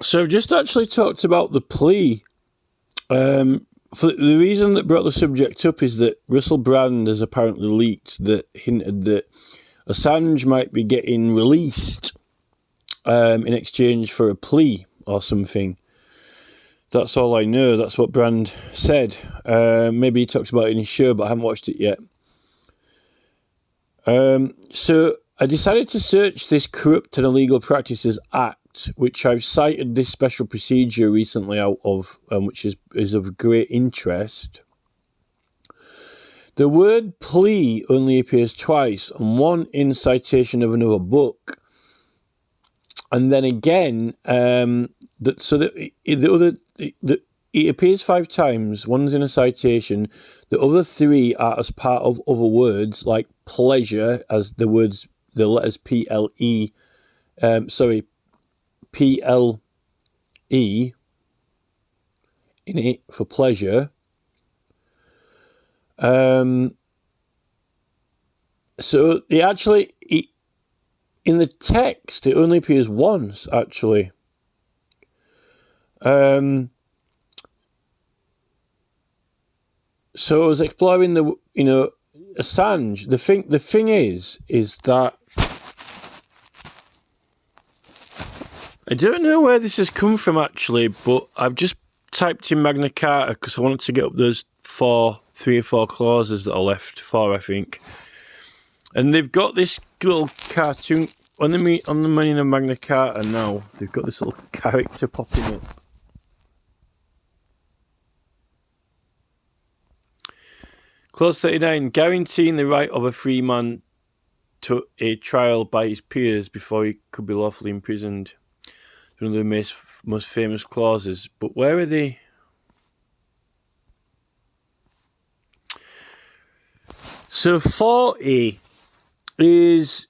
So I've just actually talked about the plea. For the reason that brought the subject up is that Russell Brand has apparently leaked that hinted that Assange might be getting released in exchange for a plea or something. That's all I know. That's what Brand said. Maybe he talks about it in his show, but I haven't watched it yet. So I decided to search this Corrupt and Illegal Practices Act, which I've cited this special procedure recently out of, which is of great interest. The word plea only appears twice, and one in citation of another book, and then again, it appears 5 times. One's in a citation. The other 3 are as part of other words, like pleasure, as the letters P-L-E, P-L-E in it for pleasure. So in the text, it only appears once, actually. So I was exploring Assange. The thing is that I don't know where this has come from, actually, but I've just typed in Magna Carta because I wanted to get up those 3 or 4 clauses that are left, 4, I think. And they've got this little cartoon on the meaning of Magna Carta now. They've got this little character popping up. Clause 39, guaranteeing the right of a free man to a trial by his peers before he could be lawfully imprisoned. It's one of the most famous clauses. But where are they? So 40 is,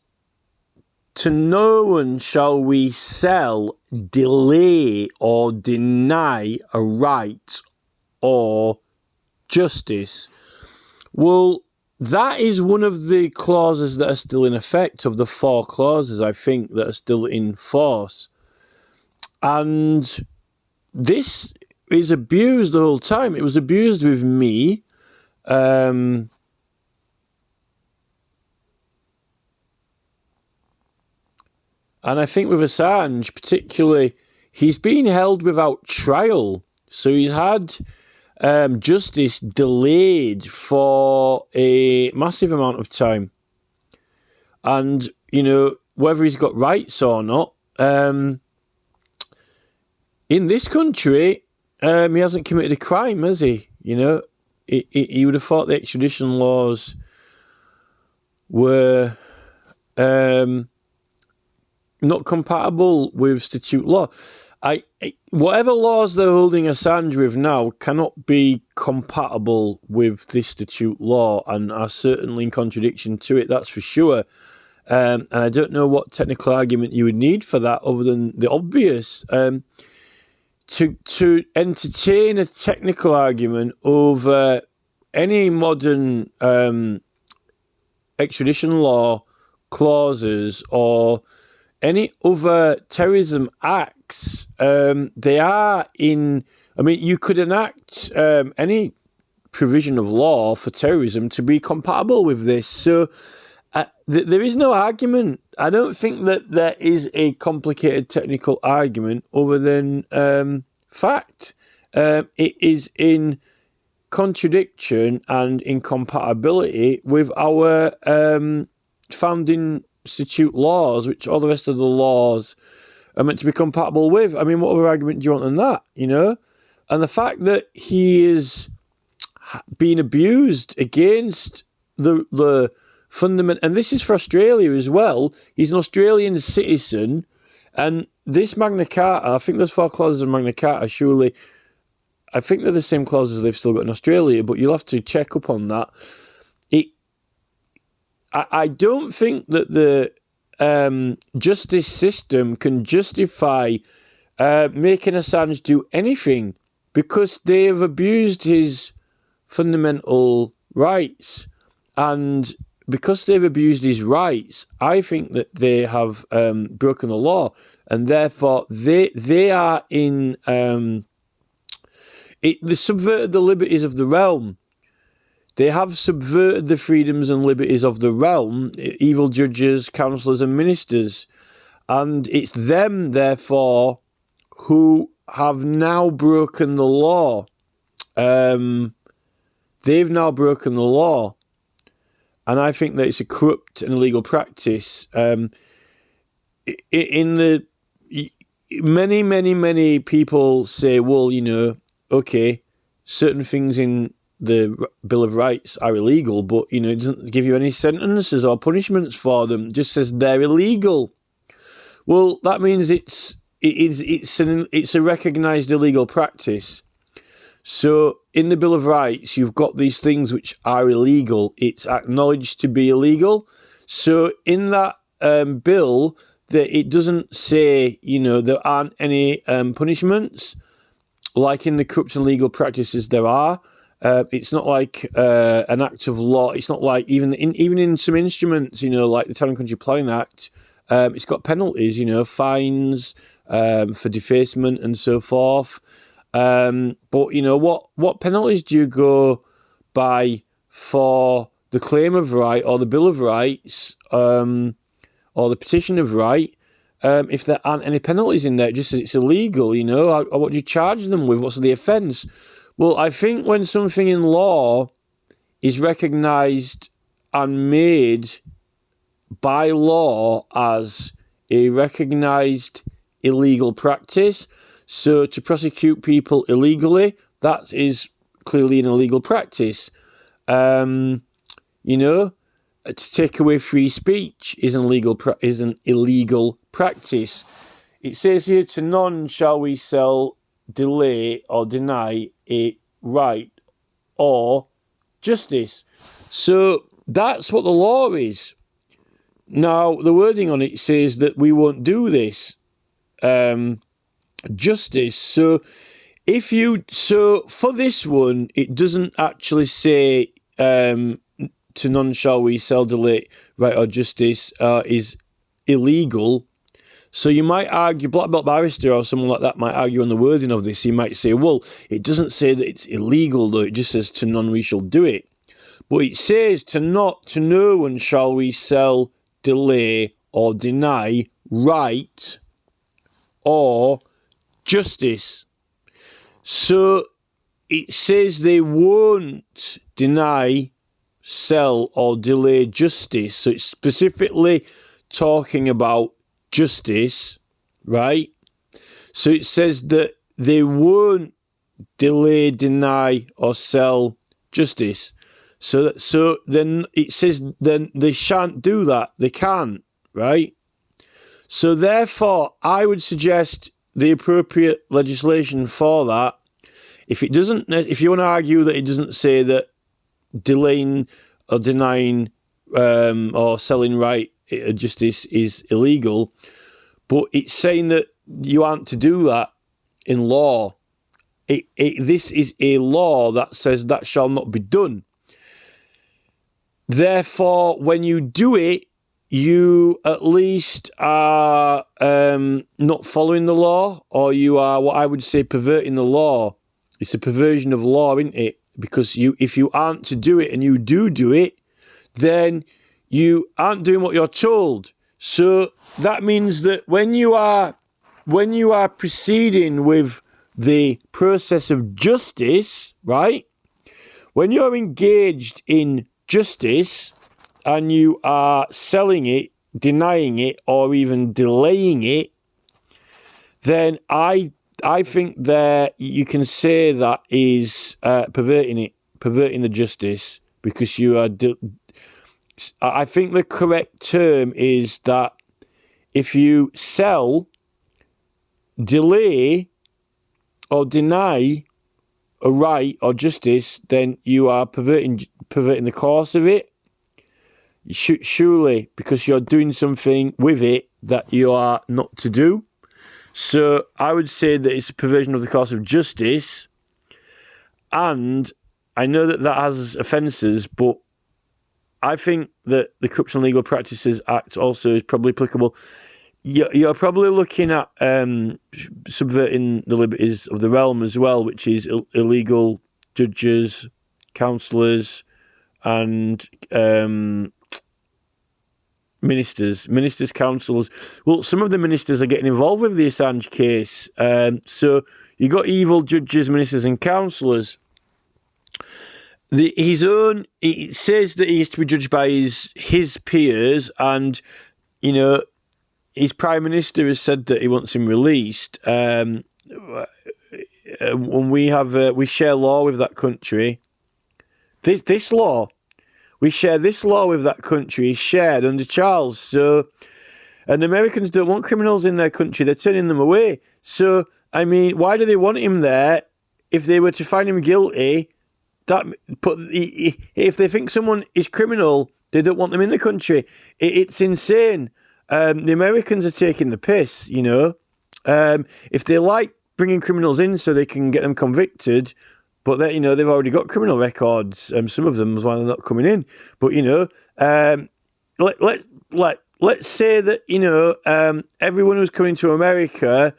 to no one shall we sell, delay, or deny a right or justice. Well, that is one of the clauses that are still in effect, of the 4 clauses, I think, that are still in force. And this is abused the whole time. It was abused with me. And I think with Assange, particularly, he's been held without trial. So he's had justice delayed for a massive amount of time. And, whether he's got rights or not, in this country, he hasn't committed a crime, has he? He would have thought the extradition laws were not compatible with statute law. Whatever laws they're holding Assange with now cannot be compatible with this statute law and are certainly in contradiction to it, that's for sure. And I don't know what technical argument you would need for that other than the obvious. To entertain a technical argument over any modern extradition law clauses or any other terrorism acts, they are in... you could enact any provision of law for terrorism to be compatible with this. So there is no argument. I don't think that there is a complicated technical argument other than fact. It is in contradiction and incompatibility with our founding statute laws, which all the rest of the laws are meant to be compatible with. What other argument do you want than that, And the fact that he is being abused against the fundament, and this is for Australia as well. He's an Australian citizen, and this Magna Carta, I think there's 4 clauses of Magna Carta, surely. I think they're the same clauses they've still got in Australia, but you'll have to check up on that. I don't think that the justice system can justify making Assange do anything because they have abused his fundamental rights. And because they've abused his rights, I think that they have broken the law, and therefore they are in they subverted the liberties of the realm. They have subverted the freedoms and liberties of the realm, evil judges, councillors and ministers. And it's them, therefore, who have now broken the law. They've now broken the law. And I think that it's a corrupt and illegal practice. Many people say, well, okay, certain things in the Bill of Rights are illegal, but it doesn't give you any sentences or punishments for them. It just says they're illegal. Well, that means it's a recognised illegal practice. So in the Bill of Rights, you've got these things which are illegal. It's acknowledged to be illegal. So in that bill, that it doesn't say there aren't any punishments like in the corrupt and legal practices there are. It's not like an act of law. It's not like even in some instruments, like the Town and Country Planning Act. It's got penalties, fines for defacement and so forth. But what penalties do you go by for the claim of right or the Bill of Rights or the petition of right? If there aren't any penalties in there, just as it's illegal, what do you charge them with? What's the offence? Well, I think when something in law is recognised and made by law as a recognised illegal practice, so to prosecute people illegally, that is clearly an illegal practice. To take away free speech is an illegal practice. It says here, to none shall we sell, delay or deny a right or justice. So that's what the law is. Now, the wording on it says that we won't do this. Justice. So for this one, it doesn't actually say to none shall we sell, delay, right or justice is illegal. So you might argue, Black Belt Barrister or someone like that might argue on the wording of this. He might say, well, it doesn't say that it's illegal, though. It just says to none we shall do it. But it says to no one shall we sell, delay or deny right or justice. So it says they won't deny, sell or delay justice. So it's specifically talking about justice, right? So it says that they won't delay, deny or sell justice. So then it says then they shan't do that. They can't, right? So therefore, I would suggest the appropriate legislation for that. If you want to argue that it doesn't say that delaying or denying or selling right justice is illegal, but it's saying that you aren't to do that in law. This is a law that says that shall not be done. Therefore, when you do it, you at least are not following the law, or you are what I would say perverting the law. It's a perversion of law, isn't it? Because if you aren't to do it and you do it, then you aren't doing what you're told. So that means that when you are proceeding with the process of justice, right? When you're engaged in justice and you are selling it, denying it, or even delaying it, then I think that you can say that is perverting the justice, because you are. I think the correct term is that if you sell, delay, or deny a right or justice, then you are perverting the course of it. Surely, because you're doing something with it that you are not to do. So I would say that it's a perversion of the course of justice. And I know that has offences, but I think that the Corruption and Legal Practices Act also is probably applicable. You're probably looking at subverting the liberties of the realm as well, which is illegal judges, councillors, and ministers, councillors. Well, some of the ministers are getting involved with the Assange case. So you got evil judges, ministers, and councillors. It says that he is to be judged by his peers, and his prime minister has said that he wants him released. When we share law with that country. This law, we share this law with that country is shared under Charles. So, and Americans don't want criminals in their country; they're turning them away. So, I mean, why do they want him there? If they were to find him guilty, if they think someone is criminal, they don't want them in the country. It's insane. The Americans are taking the piss, if they like bringing criminals in so they can get them convicted, but they've already got criminal records. Some of them is why they're not coming in. But let's say that everyone who's coming to America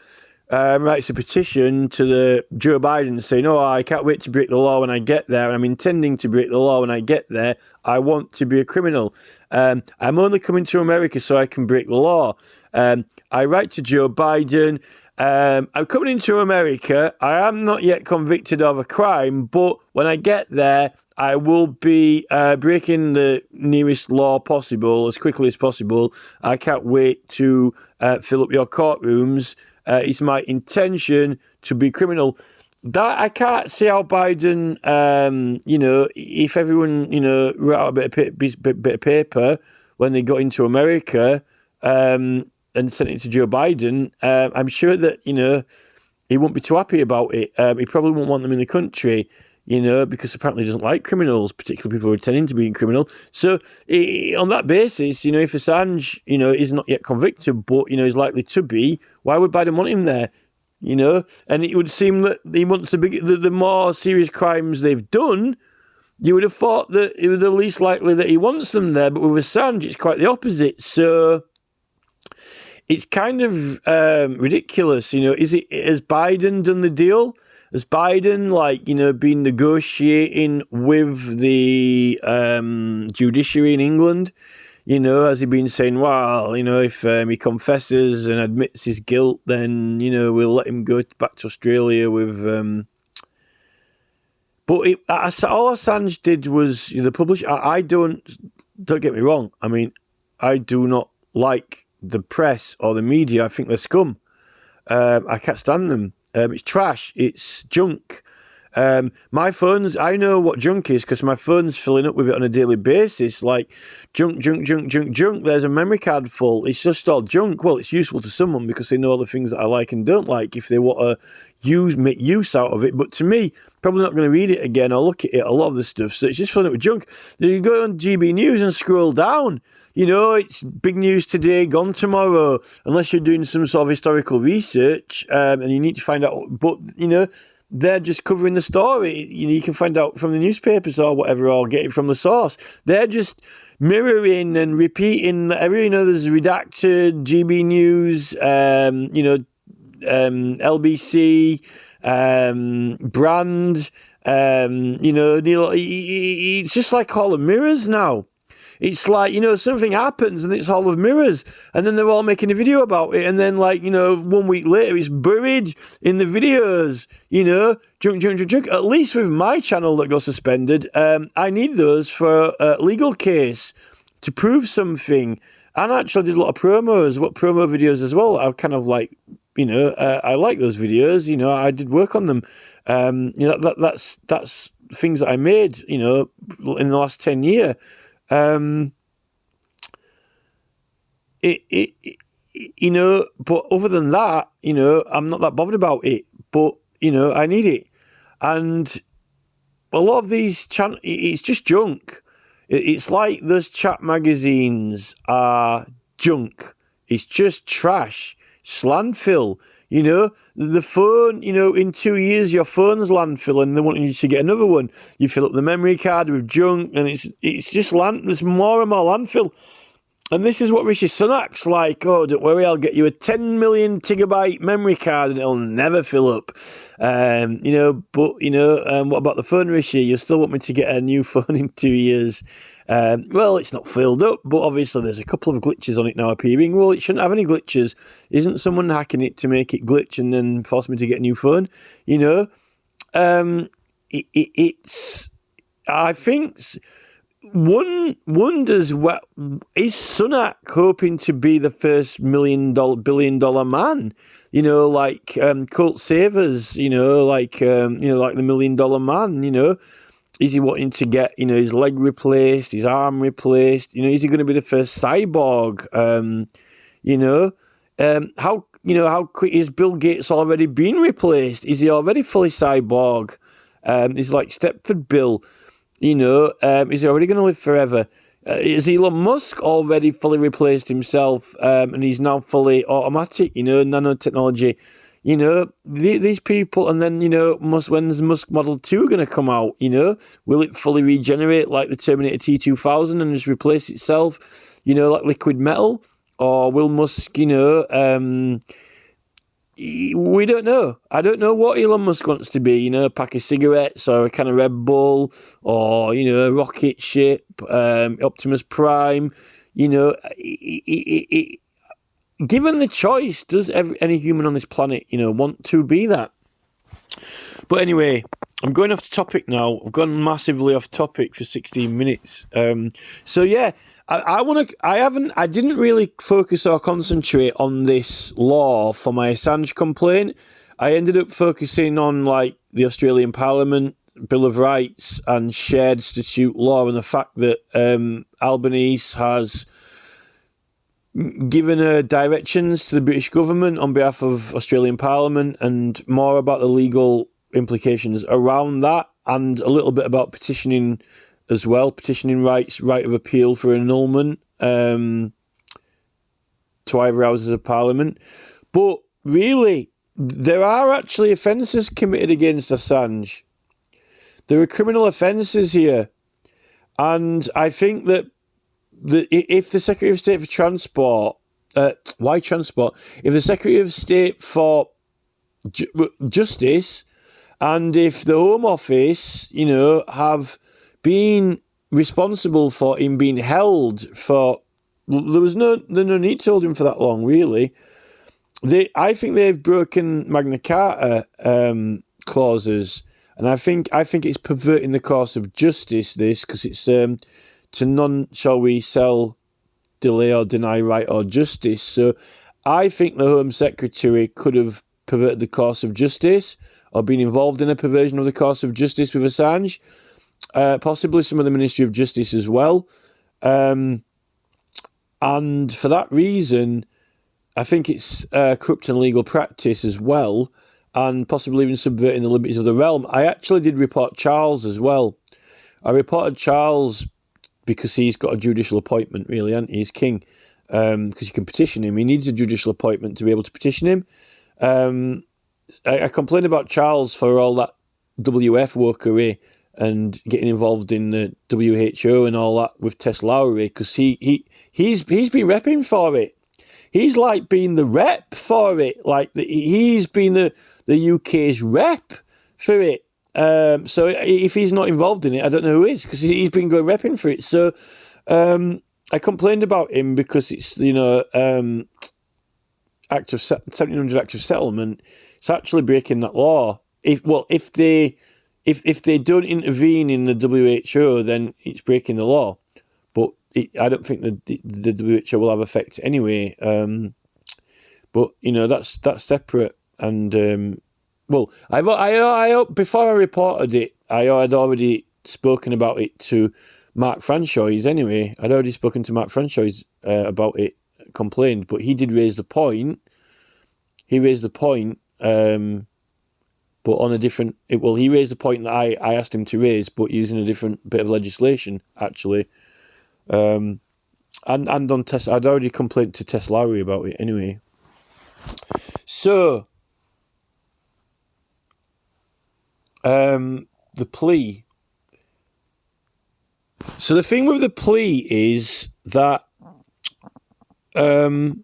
writes a petition to the Joe Biden saying, "Oh, I can't wait to break the law when I get there. I'm intending to break the law when I get there. I want to be a criminal. I'm only coming to America so I can break the law. I write to Joe Biden. I'm coming into America. I am not yet convicted of a crime, but when I get there, I will be breaking the nearest law possible as quickly as possible. I can't wait to fill up your courtrooms. It's my intention to be criminal." That I can't see how Biden, if everyone, wrote out a bit of paper when they got into America and sent it to Joe Biden, I'm sure that, he won't be too happy about it. He probably won't want them in the country, because apparently he doesn't like criminals, particularly people who are pretending to be criminal. So on that basis, if Assange, is not yet convicted, but, is likely to be, why would Biden want him there? And it would seem that he wants the more serious crimes they've done, you would have thought that it was the least likely that he wants them there. But with Assange, it's quite the opposite. So it's kind of ridiculous. Has Biden done the deal? Has Biden, been negotiating with the judiciary in England? Has he been saying, well, if he confesses and admits his guilt, then, we'll let him go back to Australia with... But all Assange did was the publish. I don't get me wrong. I mean, I do not like the press or the media. I think they're scum. I can't stand them. It's trash. It's junk. My phone's, I know what junk is because my phone's filling up with it on a daily basis. Like junk. There's a memory card full. It's just all junk. Well, it's useful to someone because they know all the things that I like and don't like if they want to make use out of it. But to me, probably not going to read it again or look at it, a lot of the stuff. So it's just filling up with junk. Then you go on GB News and scroll down. It's big news today, gone tomorrow, unless you're doing some sort of historical research and you need to find out. But, they're just covering the story. You can find out from the newspapers or whatever, or get it from the source. They're just mirroring and repeating. There's redacted, GB News, LBC, Brand. It's just like all the mirrors now. It's like, something happens and it's all of mirrors. And then they're all making a video about it. And then 1 week later, it's buried in the videos, junk. At least with my channel that got suspended, I need those for a legal case to prove something. And I actually did a lot of promo videos as well. I kind of I like those videos, I did work on them. That's things that I made, in the last 10 years. But other than that, I'm not that bothered about it, but, I need it. And a lot of these it's just junk. It's like those chat magazines are junk. It's just trash. It's landfill. You know, the phone, you know, in 2 years your phone's landfill and they want you to get another one. You fill up the memory card with junk and it's just there's more and more landfill. And this is what Rishi Sunak's like. Oh, don't worry, I'll get you a 10 million gigabyte memory card and it'll never fill up. You know, but, you know, what about the phone, Rishi? You still want me to get a new phone in 2 years? Well, it's not filled up, but obviously there's a couple of glitches on it now appearing. Well, it shouldn't have any glitches. Isn't someone hacking it to make it glitch and then force me to get a new phone? You know, it's, I think... One wonders, what is Sunak hoping to be the first billion-dollar man? You know, like Colt Savers. You know, like like the $1 million man. You know, is he wanting to get his leg replaced, his arm replaced? You know, is he going to be the first cyborg? How quick is Bill Gates already been replaced? Is he already fully cyborg? He's like Stepford Bill. You know, is he already going to live forever? Is Elon Musk already fully replaced himself and he's now fully automatic, nanotechnology? You know, these people, and then, when's Musk Model 2 going to come out? You know, will it fully regenerate like the Terminator T2000 and just replace itself, like liquid metal? Or will Musk, we don't know. I don't know what Elon Musk wants to be, a pack of cigarettes or a kind of Red Bull or, a rocket ship, Optimus Prime, given the choice, does any human on this planet, want to be that? But anyway, I'm going off the topic now. I've gone massively off topic for 16 minutes. So yeah, I didn't really focus or concentrate on this law for my Assange complaint. I ended up focusing on like the Australian Parliament, Bill of Rights and shared statute law and the fact that Albanese has given directions to the British government on behalf of Australian Parliament and more about the legal implications around that and a little bit about petitioning as well, petitioning rights, right of appeal for annulment to either houses of Parliament. But really, there are actually offences committed against Assange. There are criminal offences here. And I think that if the Secretary of State for Transport, why Transport? If the Secretary of State for Justice and if the Home Office, have been responsible for him being held for, there was no need to hold him for that long, really. I think they've broken Magna Carta clauses, and I think it's perverting the course of justice. This because it's to none shall we sell, delay or deny right or justice. So I think the Home Secretary could have perverted the course of justice or been involved in a perversion of the course of justice with Assange. Possibly some of the Ministry of Justice as well. And for that reason, I think it's corrupt and illegal practice as well, and possibly even subverting the liberties of the realm. I actually did report Charles as well. I reported Charles because he's got a judicial appointment, really, and he's king. Because you can petition him. He needs a judicial appointment to be able to petition him. I complained about Charles for all that WF wokery and getting involved in the WHO and all that with Tess Lowry, because he's been repping for it. He's like been the rep for it. Like he's been the UK's rep for it. So if he's not involved in it, I don't know who is, because he's been going repping for it. So I complained about him because it's 1700 Act of Settlement. It's actually breaking that law. If they don't intervene in the WHO, then it's breaking the law. But I don't think the WHO will have effect anyway. But that's separate. And I before I reported it, I had already spoken about it to Mark Franchois. Anyway, I'd already spoken to Mark Franchois about it, complained, but he did raise the point. But on a different... he raised the point that I asked him to raise, but using a different bit of legislation, actually. And on Tess... I'd already complained to Tess Lowry about it anyway. So, the plea. So the thing with the plea is that in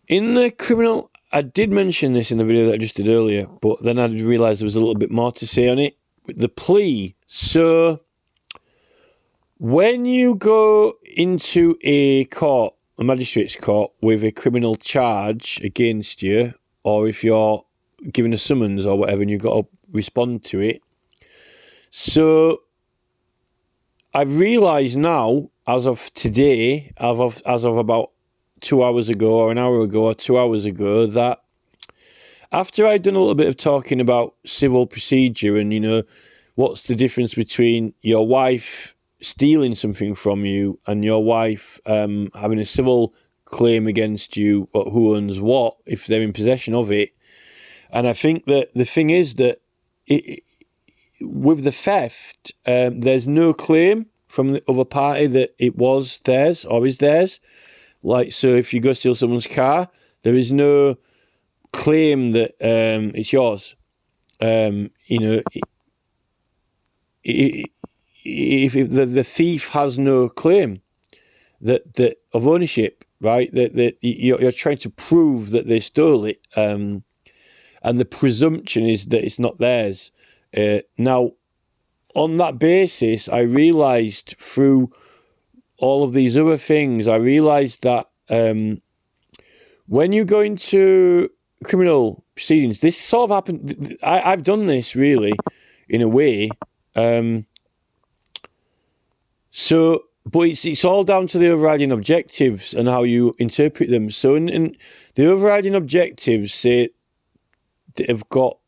the criminal, I did mention this in the video that I just did earlier, but then I realised there was a little bit more to say on it. The plea. So when you go into a court, a magistrate's court, with a criminal charge against you, or if you're given a summons or whatever and you've got to respond to it. So I've realised now, as of today, as of about 2 hours ago, or an hour ago, or 2 hours ago, that after I'd done a little bit of talking about civil procedure and, you know, what's the difference between your wife stealing something from you and your wife having a civil claim against you, who owns what, if they're in possession of it. And I think that the thing is that with the theft, there's no claim from the other party that it was theirs or is theirs. Like, so if you go steal someone's car, there is no claim that it's yours. You know, if the thief has no claim that of ownership, right? That you're trying to prove that they stole it, and the presumption is that it's not theirs. Now, on that basis, I realised through all of these other things, I realised that when you go into criminal proceedings, this sort of happened. I've done this really, in a way. So, but it's all down to the overriding objectives and how you interpret them. So, in the overriding objectives say have got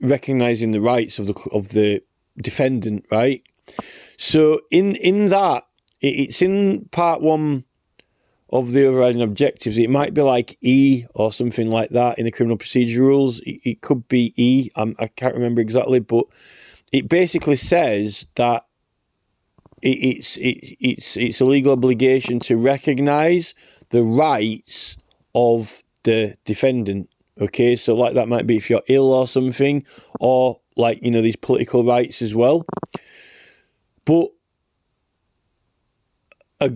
recognising the rights of the defendant, right? So, in that, it's in part 1 of the overriding objectives. It might be like E or something like that in the criminal procedure rules. It could be E. I can't remember exactly, but it basically says that it's a legal obligation to recognise the rights of the defendant. Okay, so like that might be if you're ill or something, or like, you know, these political rights as well. But a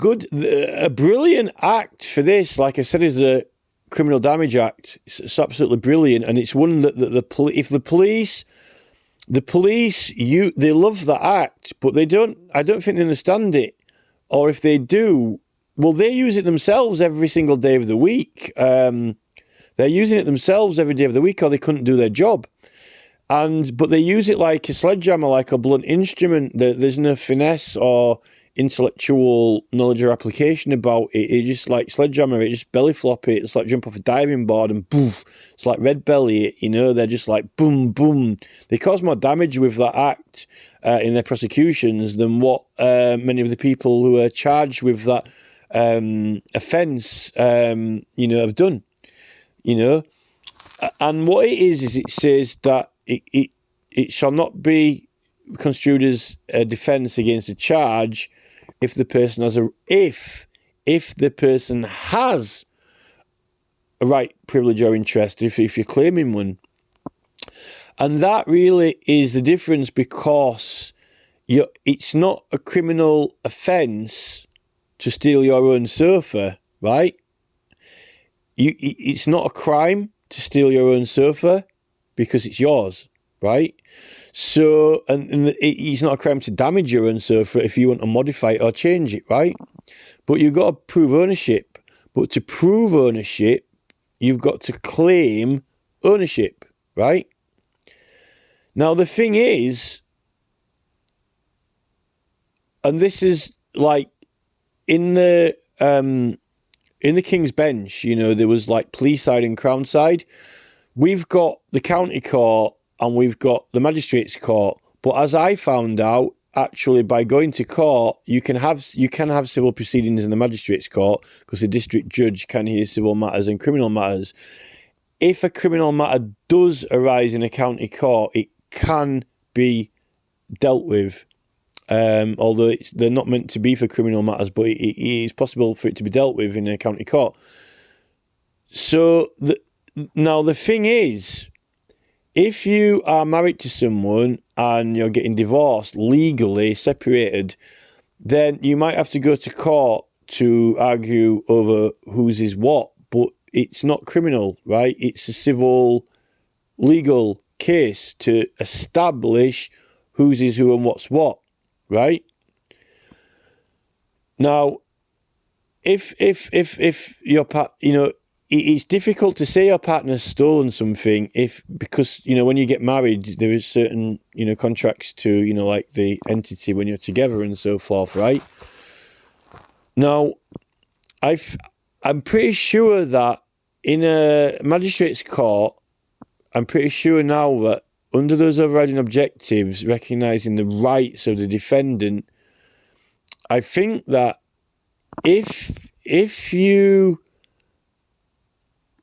brilliant act for this, like I said, is the Criminal Damage Act. It's absolutely brilliant, and it's one that if the police, they love that act, but I don't think they understand it, or if they do, well, they use it themselves every single day of the week. They're using it themselves every day of the week, or they couldn't do their job. But they use it like a sledgehammer, like a blunt instrument. There's no finesse or intellectual knowledge or application about it. It just like sledgehammer it, just belly flop it. It's like jump off a diving board and poof. It's like red belly it, you know. They're just like boom, boom. They cause more damage with that act in their prosecutions than what many of the people who are charged with that offence, you know, have done. You know, and what it is it says that it shall not be construed as a defence against a charge if the person has if the person has a right, privilege or interest, if you're claiming one. And that really is the difference, because it's not a criminal offence to steal your own sofa, right? It's not a crime to steal your own sofa because it's yours, right? So, and it's not a crime to damage your own sofa if you want to modify it or change it, right? But you've got to prove ownership. But to prove ownership, you've got to claim ownership, right? Now, the thing is, and this is like in the King's Bench, you know, there was like Plea side and Crown side. We've got the county court and we've got the magistrates court. But as I found out, actually, by going to court, you can have civil proceedings in the magistrates court because the district judge can hear civil matters and criminal matters. If a criminal matter does arise in a county court, it can be dealt with. Although they're not meant to be for criminal matters, but it is possible for it to be dealt with in a county court. So now the thing is, if you are married to someone and you're getting divorced, legally separated, then you might have to go to court to argue over whose is what, but it's not criminal, right? It's a civil, legal case to establish whose is who and what's what, right? Now, if your it's difficult to say your partner's stolen something because when you get married there is certain contracts to like the entity when you're together and so forth, right? Now, I'm pretty sure that in a magistrate's court, I'm pretty sure now that under those overriding objectives, recognising the rights of the defendant, I think that if you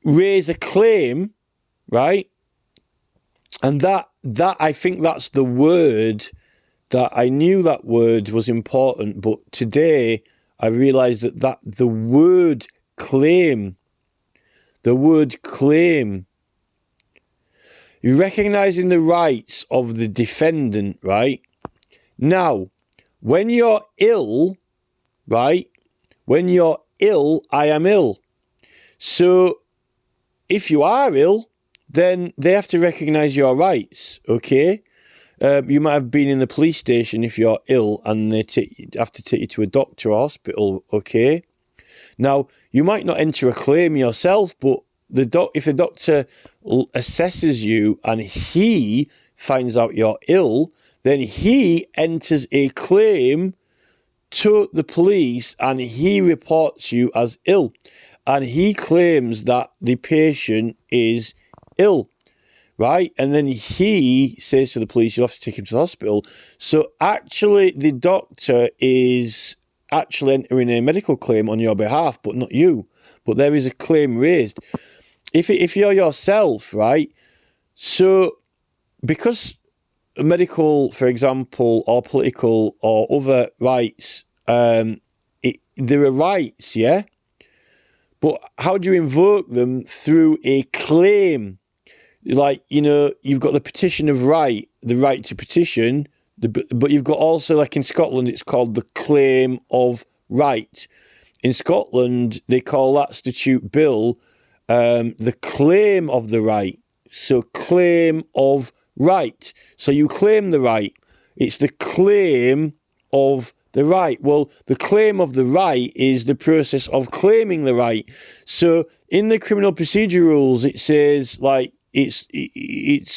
raise a claim, right, and that I think that's the word that I knew that word was important, but today I realised that the word claim, you're recognising the rights of the defendant, right? Now, when you're ill, right? When you're ill, I am ill. So, if you are ill, then they have to recognise your rights, okay? You might have been in the police station if you're ill and they have to take you to a doctor or hospital, okay? Now, you might not enter a claim yourself, but if the doctor assesses you and he finds out you're ill, then he enters a claim to the police and he reports you as ill. And he claims that the patient is ill, right? And then he says to the police, you'll have to take him to the hospital. So actually, the doctor is actually entering a medical claim on your behalf, but not you. But there is a claim raised. If you're yourself, right? So because medical, for example, or political or other rights, there are rights, yeah? But how do you invoke them? Through a claim. Like, you've got the petition of right, the right to petition, but you've got also, like in Scotland, it's called the claim of right. In Scotland, they call that statute bill the claim of the right. So claim of right. So you claim the right. It's the claim of the right. Well, the claim of the right is the process of claiming the right. So in the criminal procedure rules, it says, like, it's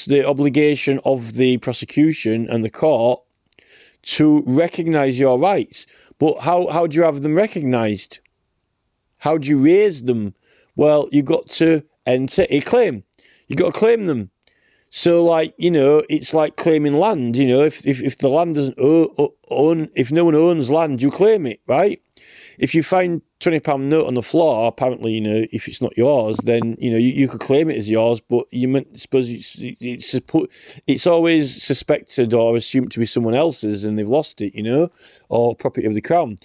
the obligation of the prosecution and the court to recognise your rights. But how do you have them recognised? How do you raise them? Well, you've got to enter a claim. You've got to claim them. So, like, it's like claiming land. If the land doesn't own, if no one owns land, you claim it, right? If you find £20 note on the floor, apparently, if it's not yours, then you could claim it as yours. But suppose it's always suspected or assumed to be someone else's, and they've lost it, or property of the crown.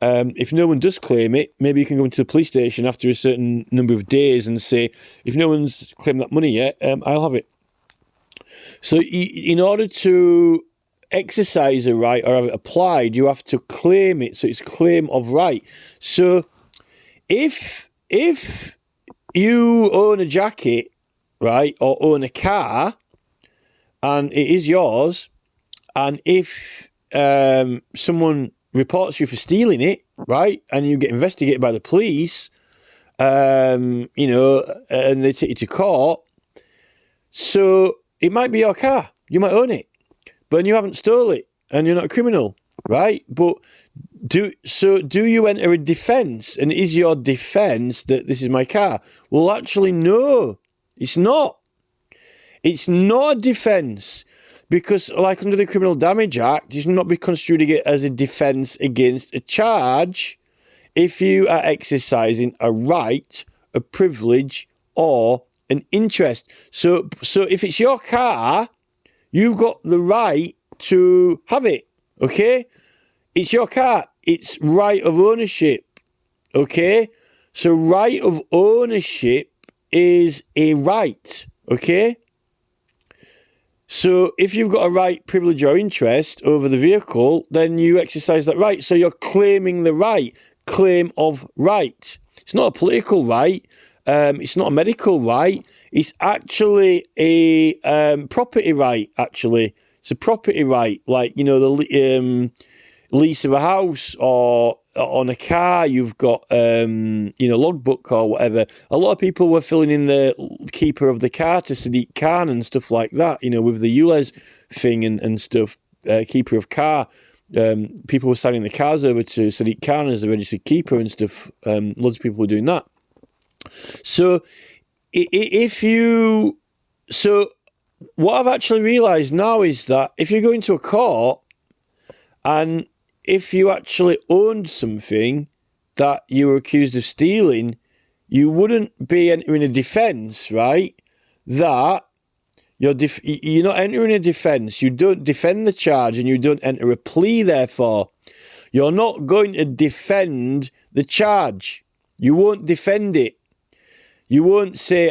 If no one does claim it, maybe you can go into the police station after a certain number of days and say, if no one's claimed that money yet, I'll have it. So in order to exercise a right or have it applied, you have to claim it. So it's claim of right. So if you own a jacket, right, or own a car, and it is yours, and if someone reports you for stealing it, right, and you get investigated by the police, and they take you to court, so it might be your car. You might own it, but you haven't stolen it, and you're not a criminal, right? But do you enter a defence? And is your defence that this is my car? Well, actually, no, it's not. It's not a defence, because, like, under the Criminal Damage Act, you should not be construing it as a defence against a charge if you are exercising a right, a privilege, or an interest. So if it's your car, you've got the right to have it, okay? It's your car. It's right of ownership, okay? So right of ownership is a right, okay? So if you've got a right, privilege, or interest over the vehicle, then you exercise that right. So you're claiming the right, claim of right. It's not a political right. It's not a medical right. It's actually a property right, actually. It's a property right, like, you know, the lease of a house or on a car, you've got, you know, logbook or whatever. A lot of people were filling in the keeper of the car to Sadiq Khan and stuff like that, you know, with the ULEZ thing and stuff, keeper of car. People were signing the cars over to Sadiq Khan as the registered keeper and stuff. Loads of people were doing that. So so what I've actually realised now is that if you go into a court and if you actually owned something that you were accused of stealing, you wouldn't be entering a defence, right? That you're not entering a defence. You don't defend the charge and you don't enter a plea, therefore. You're not going to defend the charge. You won't defend it. You won't say,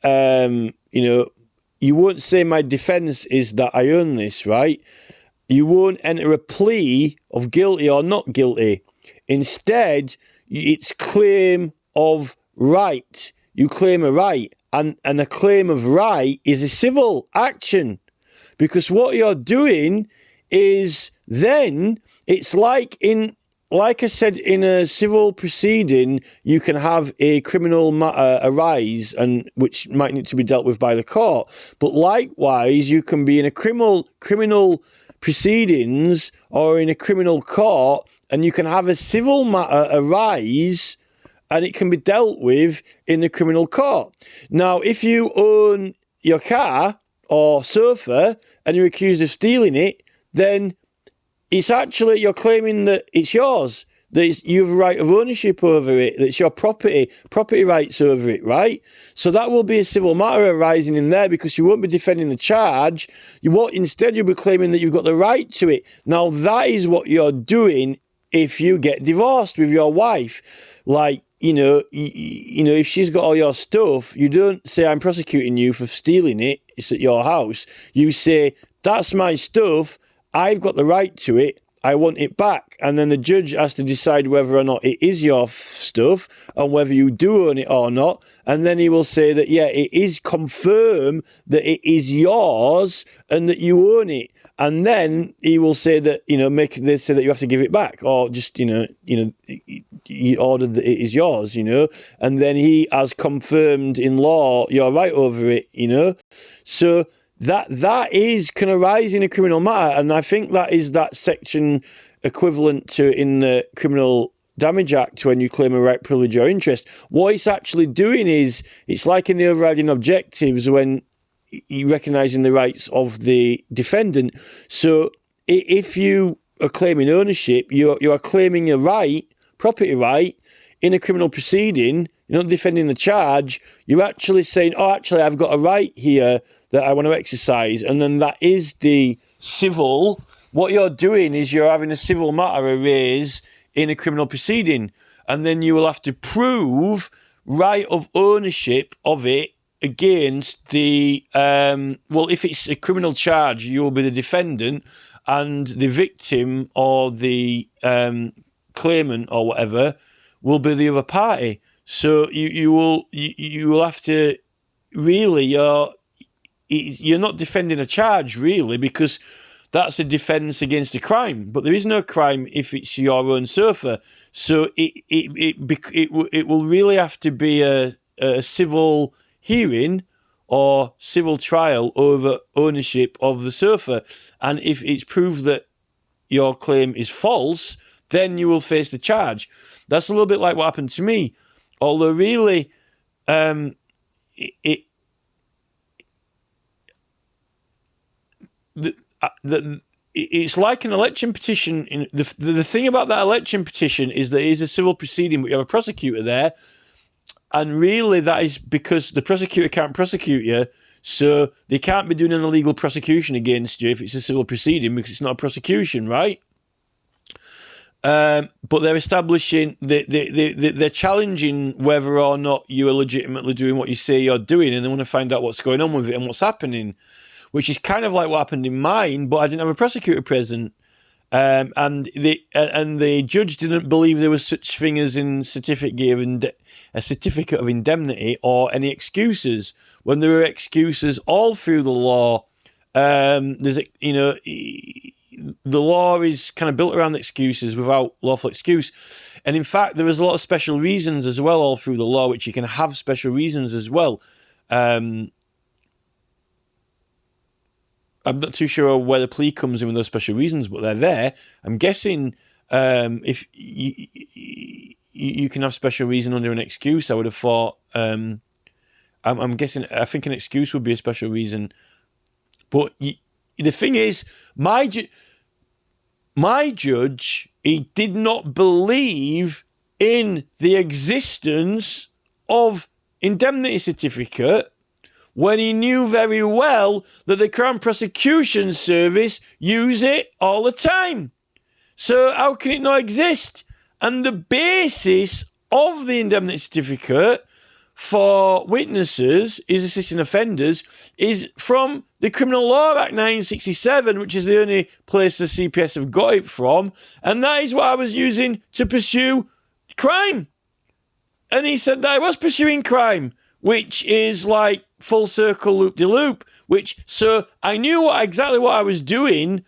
you won't say my defence is that I own this, right? You won't enter a plea of guilty or not guilty. Instead, it's claim of right. You claim a right. And a claim of right is a civil action. Because what you're doing is then, it's like I said, in a civil proceeding, you can have a criminal matter arise, and which might need to be dealt with by the court. But likewise, you can be in a criminal proceedings or in a criminal court, and you can have a civil matter arise, and it can be dealt with in the criminal court. Now, if you own your car or sofa and you're accused of stealing it, then it's actually, you're claiming that it's yours, that you have a right of ownership over it, that it's your property rights over it, right? So that will be a civil matter arising in there because you won't be defending the charge. Instead, you'll be claiming that you've got the right to it. Now, that is what you're doing if you get divorced with your wife. Like, if she's got all your stuff, you don't say, I'm prosecuting you for stealing it. It's at your house. You say, that's my stuff. I've got the right to it. I want it back. And then the judge has to decide whether or not it is your stuff and whether you do own it or not. And then he will say that, yeah, it is confirmed that it is yours and that you own it. And then he will say that, they say that you have to give it back, or just, he ordered that it is yours, and then he has confirmed in law your right over it, So that can arise in a criminal matter, and I think that is that section equivalent to in the Criminal Damage Act when you claim a right, privilege, or interest. What it's actually doing is, it's like in the overriding objectives when you're recognising the rights of the defendant. So if you are claiming ownership, you are claiming a right, property right, in a criminal proceeding. You're not defending the charge. You're actually saying, actually, I've got a right here that I want to exercise. And then that is the civil. What you're doing is you're having a civil matter arise in a criminal proceeding. And then you will have to prove right of ownership of it against the, if it's a criminal charge, you'll be the defendant, and the victim or the claimant or whatever will be the other party. So you will have to really, you're not defending a charge really, because that's a defence against a crime. But there is no crime if it's your own sofa. So it will really have to be a civil hearing or civil trial over ownership of the sofa. And if it's proved that your claim is false, then you will face the charge. That's a little bit like what happened to me. Although really, it's like an election petition. The thing about that election petition is that it is a civil proceeding, but you have a prosecutor there. And really, that is because the prosecutor can't prosecute you, so they can't be doing an illegal prosecution against you if it's a civil proceeding, because it's not a prosecution, right? But they're establishing, they're challenging whether or not you are legitimately doing what you say you're doing, and they want to find out what's going on with it and what's happening. which is kind of like what happened in mine, but I didn't have a prosecutor present. And the judge didn't believe there was such thing as a certificate of indemnity or any excuses, when there were excuses all through the law. The law is kind of built around excuses without lawful excuse. And in fact, there is a lot of special reasons as well all through the law, which you can have special reasons as well. I'm not too sure where the plea comes in with those special reasons, but they're there. I'm guessing if you can have special reason under an excuse, I would have thought. I'm guessing. I think an excuse would be a special reason. But the thing is, my judge, he did not believe in the existence of indemnity certificate, when he knew very well that the Crown Prosecution Service use it all the time. So how can it not exist? And the basis of the indemnity certificate for witnesses is assisting offenders is from the Criminal Law Act 1967, which is the only place the CPS have got it from, and that is what I was using to pursue crime. And he said that I was pursuing crime, which is like full circle loop-de-loop, so I knew exactly what I was doing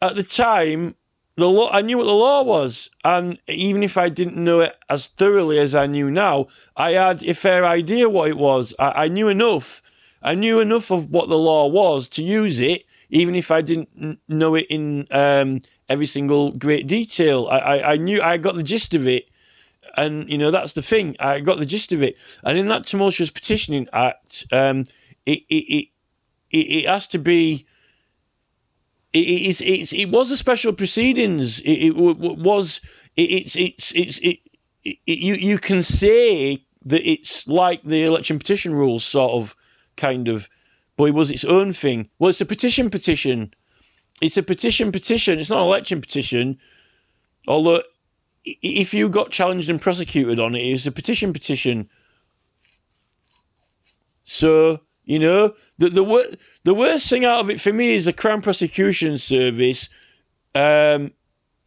at the time. I knew what the law was, and even if I didn't know it as thoroughly as I knew now, I had a fair idea what it was. I knew enough. I knew enough of what the law was to use it, even if I didn't know it in every single great detail. I knew, I got the gist of it. And, that's the thing. I got the gist of it. And in that tumultuous petitioning act, it has to be... It was a special proceedings. You can say that it's like the election petition rules, sort of, kind of, but it was its own thing. Well, it's a petition. It's a petition. It's not an election petition. Although, if you got challenged and prosecuted on it, it's a petition. So, the worst thing out of it for me is the Crown Prosecution Service, like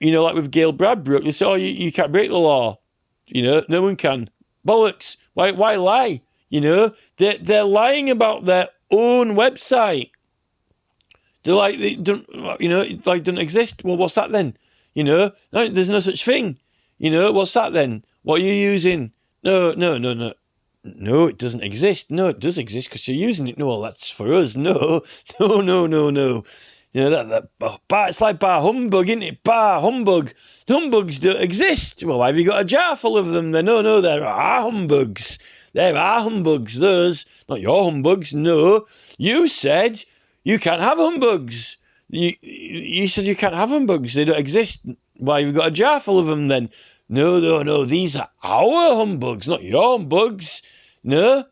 with Gail Bradbrook, they say, you can't break the law. No one can. Bollocks. Why lie? They're lying about their own website. They're like, they don't exist. Well, what's that then? No, there's no such thing. What's that then? What are you using? No, it doesn't exist. No, it does exist because you're using it. No, well, that's for us. No. It's like bar humbug, isn't it? Bar humbug. Humbugs don't exist. Well, why have you got a jar full of them then? No, there are humbugs. There are humbugs, those. Not your humbugs, no. You said you can't have humbugs. You said you can't have humbugs. They don't exist. Why have you got a jar full of them then? No. These are our humbugs, not your humbugs. No.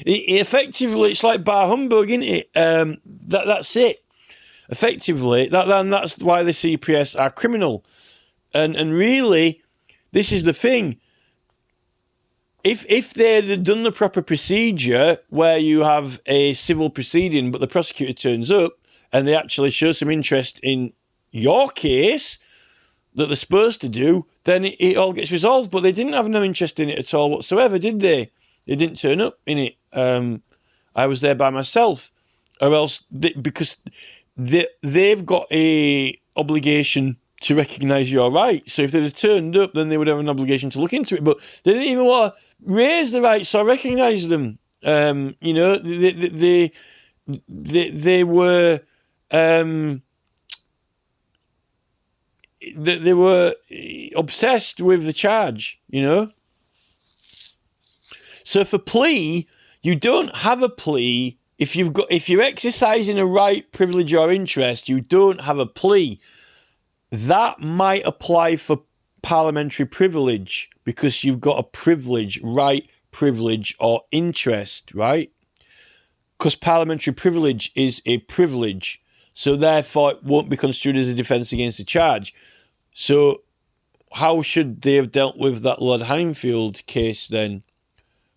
Effectively, it's like bar humbug, isn't it? That's it. Effectively, that's why the CPS are criminal. And really, this is the thing. If they had done the proper procedure where you have a civil proceeding, but the prosecutor turns up and they actually show some interest in your case that they're supposed to do, then it all gets resolved. But they didn't have no interest in it at all whatsoever, did they? They didn't turn up in it. I was there by myself, or else because they've got a obligation to recognise your rights. So if they'd have turned up, then they would have an obligation to look into it. But they didn't even want to raise the rights or recognise them. They were they were obsessed with the charge. So for plea, you don't have a plea. If you're exercising a right, privilege, or interest, you don't have a plea. That might apply for parliamentary privilege because you've got a privilege, right, privilege, or interest, right? Because parliamentary privilege is a privilege, so therefore it won't be construed as a defence against the charge. So how should they have dealt with that Lord Hanningfield case then?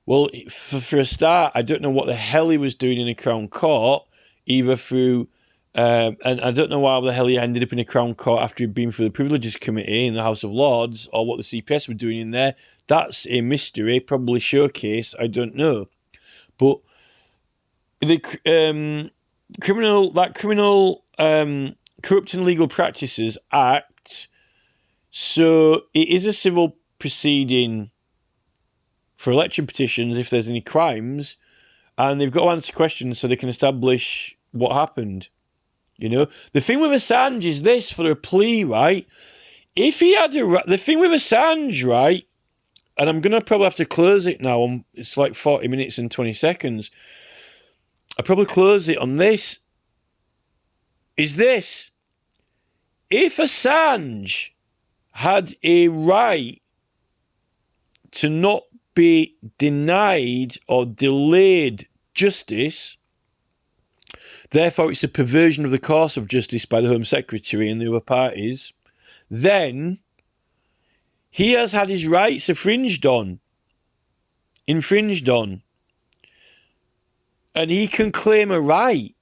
Well, for a start, I don't know what the hell he was doing in a Crown Court, either through, and I don't know why the hell he ended up in a Crown Court after he'd been through the Privileges Committee in the House of Lords, or what the CPS were doing in there. That's a mystery, probably showcase, I don't know. But the criminal Corrupt and Legal Practices Act, so it is a civil proceeding for election petitions if there's any crimes, and they've got to answer questions so they can establish what happened. You know, the thing with Assange is this: for a plea, right? If he had the thing with Assange, right? And I'm gonna probably have to close it now. It's like 40 minutes and 20 seconds. I'll probably close it on this. Is this: if Assange had a right to not be denied or delayed justice, therefore it's a perversion of the course of justice by the Home Secretary and the other parties, then he has had his rights infringed on. And he can claim a right.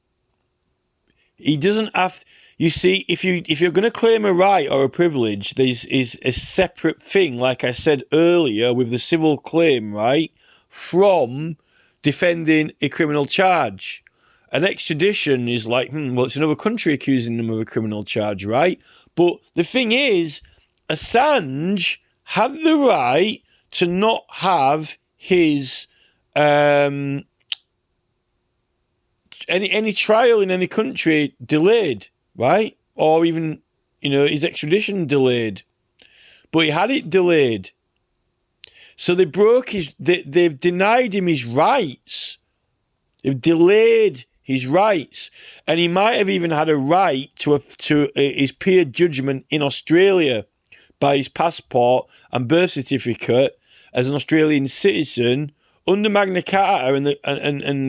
He doesn't have... You see, if you're going to claim a right or a privilege, there is a separate thing, like I said earlier, with the civil claim, right, from defending a criminal charge. An extradition is like, well, it's another country accusing them of a criminal charge, right? But the thing is, Assange had the right to not have his any trial in any country delayed, right? Or even, his extradition delayed. But he had it delayed. So they've denied him his rights. They've delayed his rights. And he might have even had a right to his peer judgment in Australia by his passport and birth certificate as an Australian citizen under Magna Carta and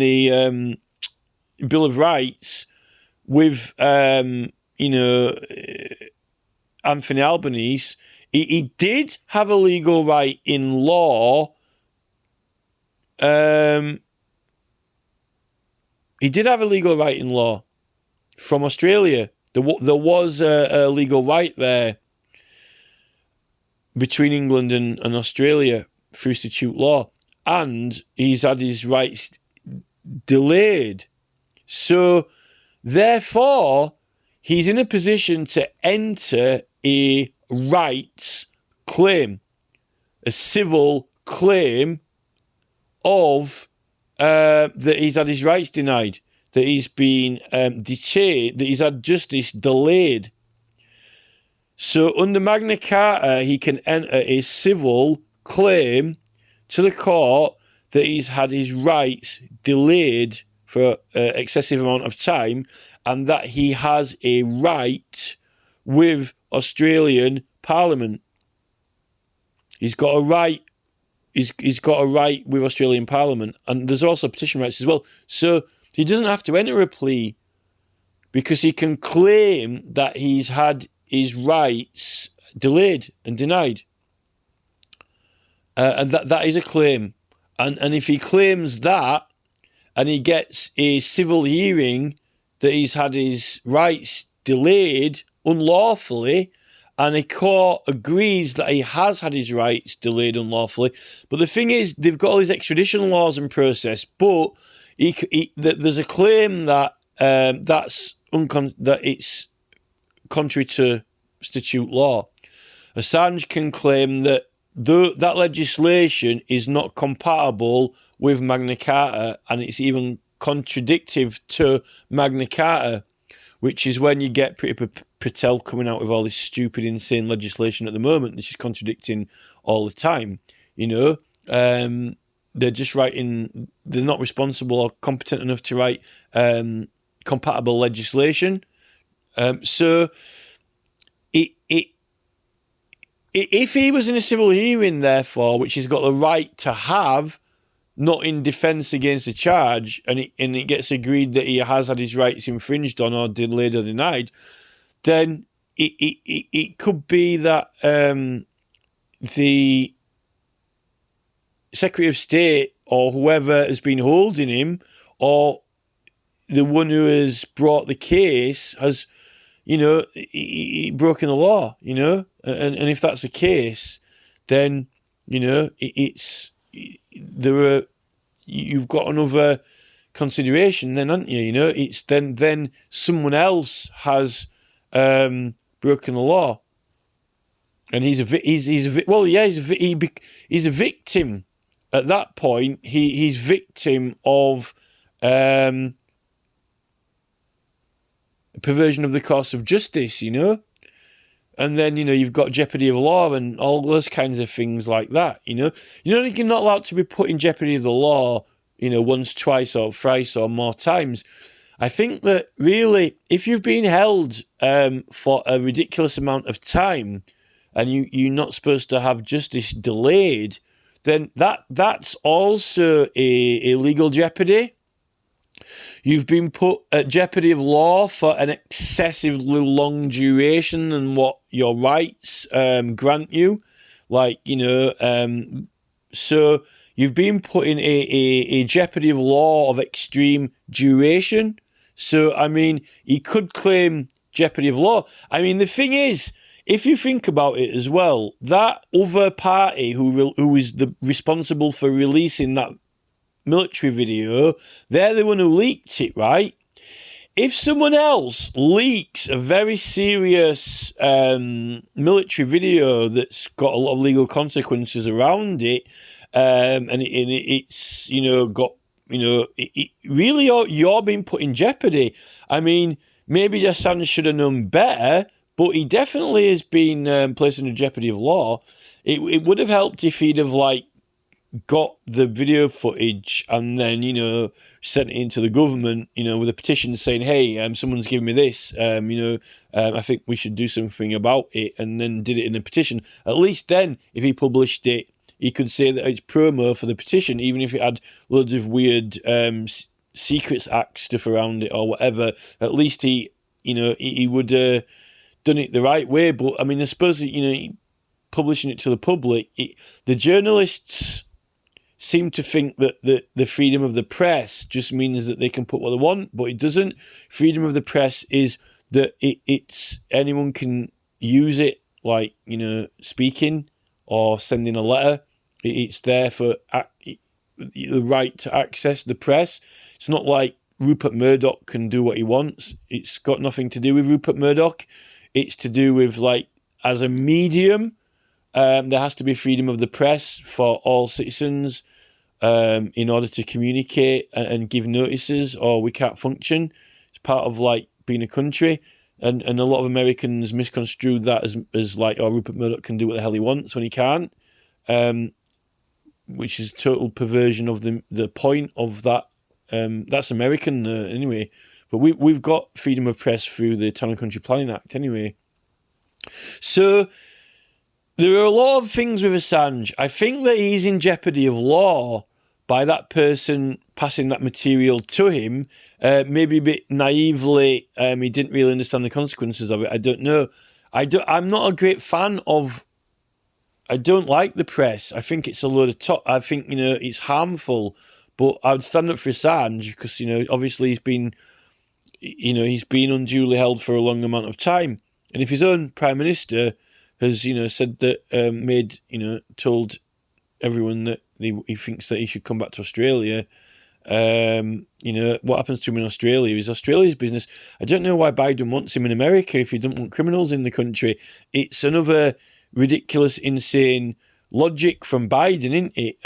the Bill of Rights with, Anthony Albanese. He did have a legal right in law. He did have a legal right in law from Australia. There was a legal right there between England and Australia through statute law. And he's had his rights delayed. So, therefore, he's in a position to enter a rights claim, a civil claim of that he's had his rights denied, that he's been detained, that he's had justice delayed. So, under Magna Carta, he can enter a civil claim to the court that he's had his rights delayed for an excessive amount of time, and that he has a right with Australian Parliament. He's got a right. He's got a right with Australian Parliament, and there's also petition rights as well. So he doesn't have to enter a plea because he can claim that he's had his rights delayed and denied, and that is a claim. And if he claims that, and he gets a civil hearing that he's had his rights delayed unlawfully, and a court agrees that he has had his rights delayed unlawfully. But the thing is, they've got all these extradition laws in process, but there's a claim that that it's contrary to statute law. Assange can claim that that legislation is not compatible with Magna Carta, and it's even contradictive to Magna Carta, which is when you get Priti Patel coming out with all this stupid, insane legislation at the moment. This is contradicting all the time. They're just writing. They're not responsible or competent enough to write compatible legislation. So, if he was in a civil hearing, therefore, which he's got the right to have, not in defence against a charge, and it gets agreed that he has had his rights infringed on or delayed or denied, then it could be that the Secretary of State or whoever has been holding him, or the one who has brought the case has, he broken the law, and if that's the case, then, you've got another consideration then, haven't you? It's then someone else has broken the law, and he's a victim. At that point, he's victim of perversion of the course of justice, and then you've got jeopardy of law and all those kinds of things like that. You're not allowed to be put in jeopardy of the law, once, twice, or thrice, or more times. I think that really, if you've been held for a ridiculous amount of time, and you're not supposed to have justice delayed, then that's also a legal jeopardy. You've been put at jeopardy of law for an excessively long duration than what your rights grant you. So you've been put in a jeopardy of law of extreme duration. So, he could claim jeopardy of law. The thing is, if you think about it as well, that other party who is responsible for releasing that military video, they're the one who leaked it, right? If someone else leaks a very serious military video that's got a lot of legal consequences around it, and it's really you're being put in jeopardy. Maybe Assange should have known better, but he definitely has been placed under jeopardy of law. It would have helped if he'd have got the video footage and then, sent it into the government, with a petition saying, hey, someone's given me this, I think we should do something about it, and then did it in a petition. At least then, if he published it, he could say that it's promo for the petition, even if it had loads of weird Secrets Act stuff around it or whatever. At least he would have done it the right way. But, I suppose, publishing it to the public, the journalists seem to think that the freedom of the press just means that they can put what they want, but it doesn't. Freedom of the press is that it's anyone can use it, speaking or sending a letter. It's there for the right to access the press. It's not like Rupert Murdoch can do what he wants. It's got nothing to do with Rupert Murdoch. It's to do with, as a medium, there has to be freedom of the press for all citizens in order to communicate and give notices, or we can't function. It's part of being a country, and a lot of Americans misconstrued that as Rupert Murdoch can do what the hell he wants when he can't, which is total perversion of the point of that. That's American anyway, but we've got freedom of press through the Town and Country Planning Act anyway. So there are a lot of things with Assange. I think that he's in jeopardy of law by that person passing that material to him. Maybe a bit naively, he didn't really understand the consequences of it. I don't know. I'm not a great fan of... I don't like the press. I think it's a load of talk. I think, it's harmful. But I would stand up for Assange because, obviously he's been unduly held for a long amount of time. And if his own Prime Minister has, said that, told everyone that he thinks that he should come back to Australia, what happens to him in Australia is Australia's business. I don't know why Biden wants him in America if he doesn't want criminals in the country. It's another ridiculous, insane logic from Biden, isn't it?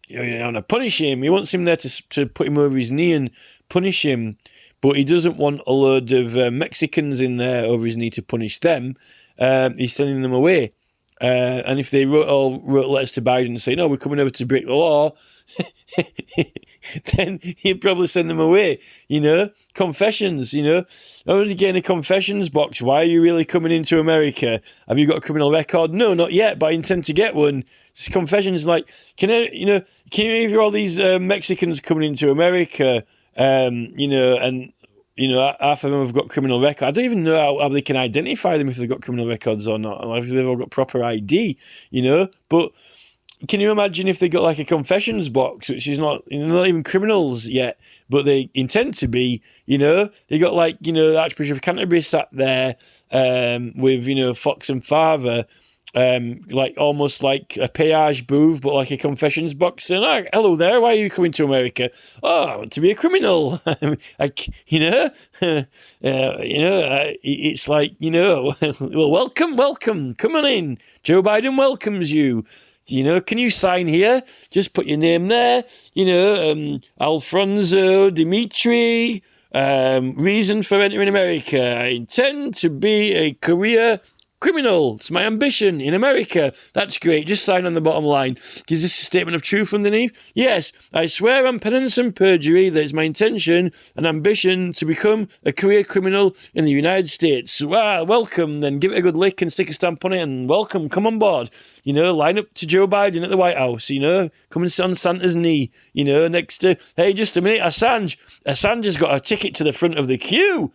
You want to punish him. He wants him there to put him over his knee and punish him, but he doesn't want a load of Mexicans in there over his knee to punish them. He's sending them away. And if they wrote letters to Biden saying, "No, we're coming over to break the law," then he'd probably send them away. Confessions. I already get in a confessions box. Why are you really coming into America? Have you got a criminal record? No, not yet, but I intend to get one. It's confessions can you hear all these Mexicans coming into America? Half of them have got criminal records. I don't even know how they can identify them if they've got criminal records or not, or if they've all got proper ID, But can you imagine if they got like a confessions box, which is not even criminals yet, but they intend to be, they got like, the Archbishop of Canterbury sat there with, Fox and Father, like almost like a péage booth, but like a confessions box. And hello there, why are you coming to America? Oh, I want to be a criminal. Like, it's like, well, welcome, come on in. Joe Biden welcomes you. Can you sign here? Just put your name there. Alfonso Dimitri. Reason for entering America. I intend to be a career criminal. It's my ambition in America. That's great. Just sign on the bottom line. Is this a statement of truth underneath? Yes. I swear on penance and perjury that it's my intention and ambition to become a career criminal in the United States. Wow, welcome. Then give it a good lick and stick a stamp on it and welcome. Come on board. Line up to Joe Biden at the White House. Come and sit on Santa's knee. Next to, hey, just a minute, Assange. Assange has got a ticket to the front of the queue.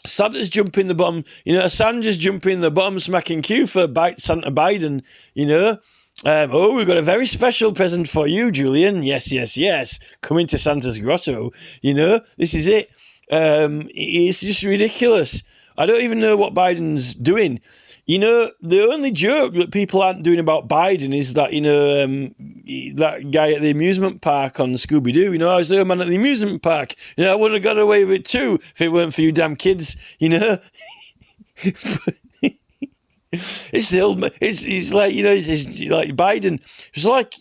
Santa's jumping the bottom, Assange is jumping the bottom smacking queue for Santa Biden, we've got a very special present for you, Julian. Yes. Come into Santa's grotto. This is it. It's just ridiculous. I don't even know what Biden's doing. The only joke that people aren't doing about Biden is that, that guy at the amusement park on Scooby-Doo, I was there, man, at the amusement park. I wouldn't have got away with it too if it weren't for you damn kids, It's like, it's like Biden. It's like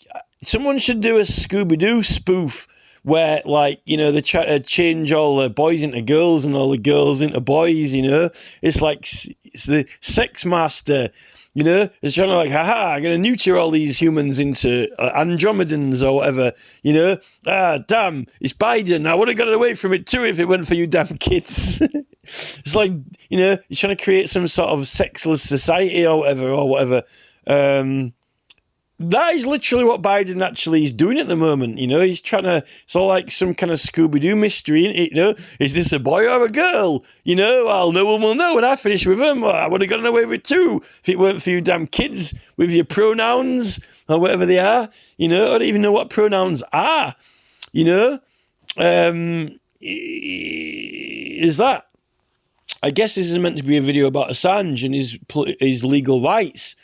someone should do a Scooby-Doo spoof where, like, they try to change all the boys into girls and all the girls into boys, It's like, it's the sex master, It's trying to like, haha, I'm going to neuter all these humans into Andromedans or whatever, damn, it's Biden. I would have got away from it too if it weren't for you damn kids. It's like, he's trying to create some sort of sexless society or whatever. That is literally what Biden actually is doing at the moment. He's trying to, it's all like some kind of Scooby-Doo mystery. Is this a boy or a girl? I'll know one will know when I finish with him. I would have gotten away with it too if it weren't for you damn kids with your pronouns or whatever they are. I don't even know what pronouns are. Is that? I guess this is meant to be a video about Assange and his legal rights.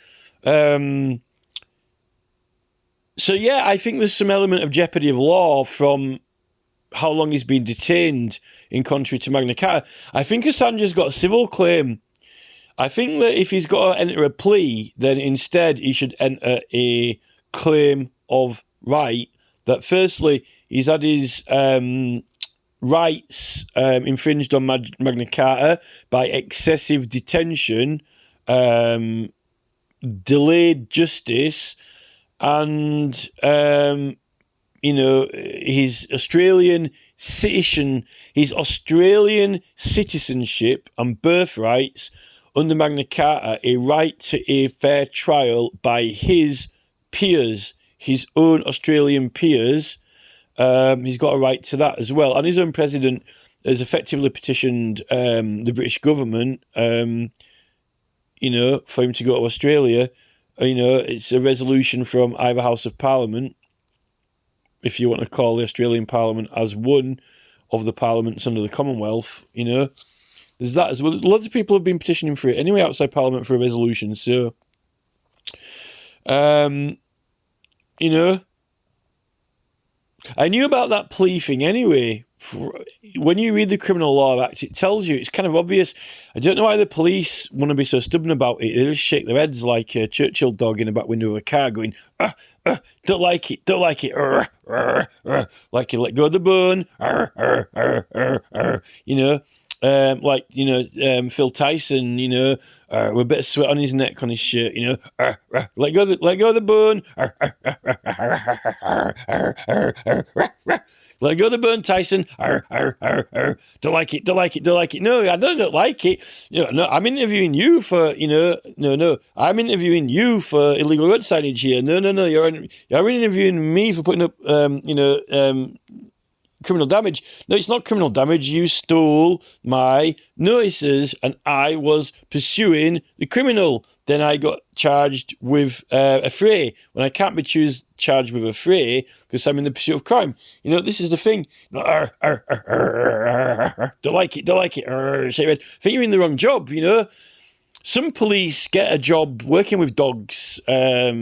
So, yeah, I think there's some element of jeopardy of law from how long he's been detained in contrary to Magna Carta. I think Assange has got a civil claim. I think that if he's got to enter a plea, then instead he should enter a claim of right. That firstly, he's had his rights infringed on Magna Carta by excessive detention, delayed justice, and his Australian citizenship and birthrights under Magna Carta, a right to a fair trial by his peers, his own Australian peers. He's got a right to that as well, and his own president has effectively petitioned the British government, for him to go to Australia. It's a resolution from either House of Parliament, if you want to call the Australian Parliament as one of the parliaments under the Commonwealth, There's that as well. Lots of people have been petitioning for it anyway outside Parliament for a resolution, so, I knew about that plea thing anyway. When you read the Criminal Law Act, it tells you, it's kind of obvious. I don't know why the police want to be so stubborn about it. They just shake their heads like a Churchill dog in the back window of a car going, don't like it, like you let go of the bone, Phil Tyson, with a bit of sweat on his neck, on his shirt, let go of the bone, let go of the bone, Tyson. Don't like it. No, I don't like it. No, I'm interviewing you for, I'm interviewing you for illegal road signage here. No, you're interviewing me for putting up, criminal damage. No, it's not criminal damage. You stole my notices and I was pursuing the criminal. then I got charged with a fray when I can't be charged with a fray because I'm in the pursuit of crime. This is the thing. Don't like it, don't like it. I think you're in the wrong job, Some police get a job working with dogs, or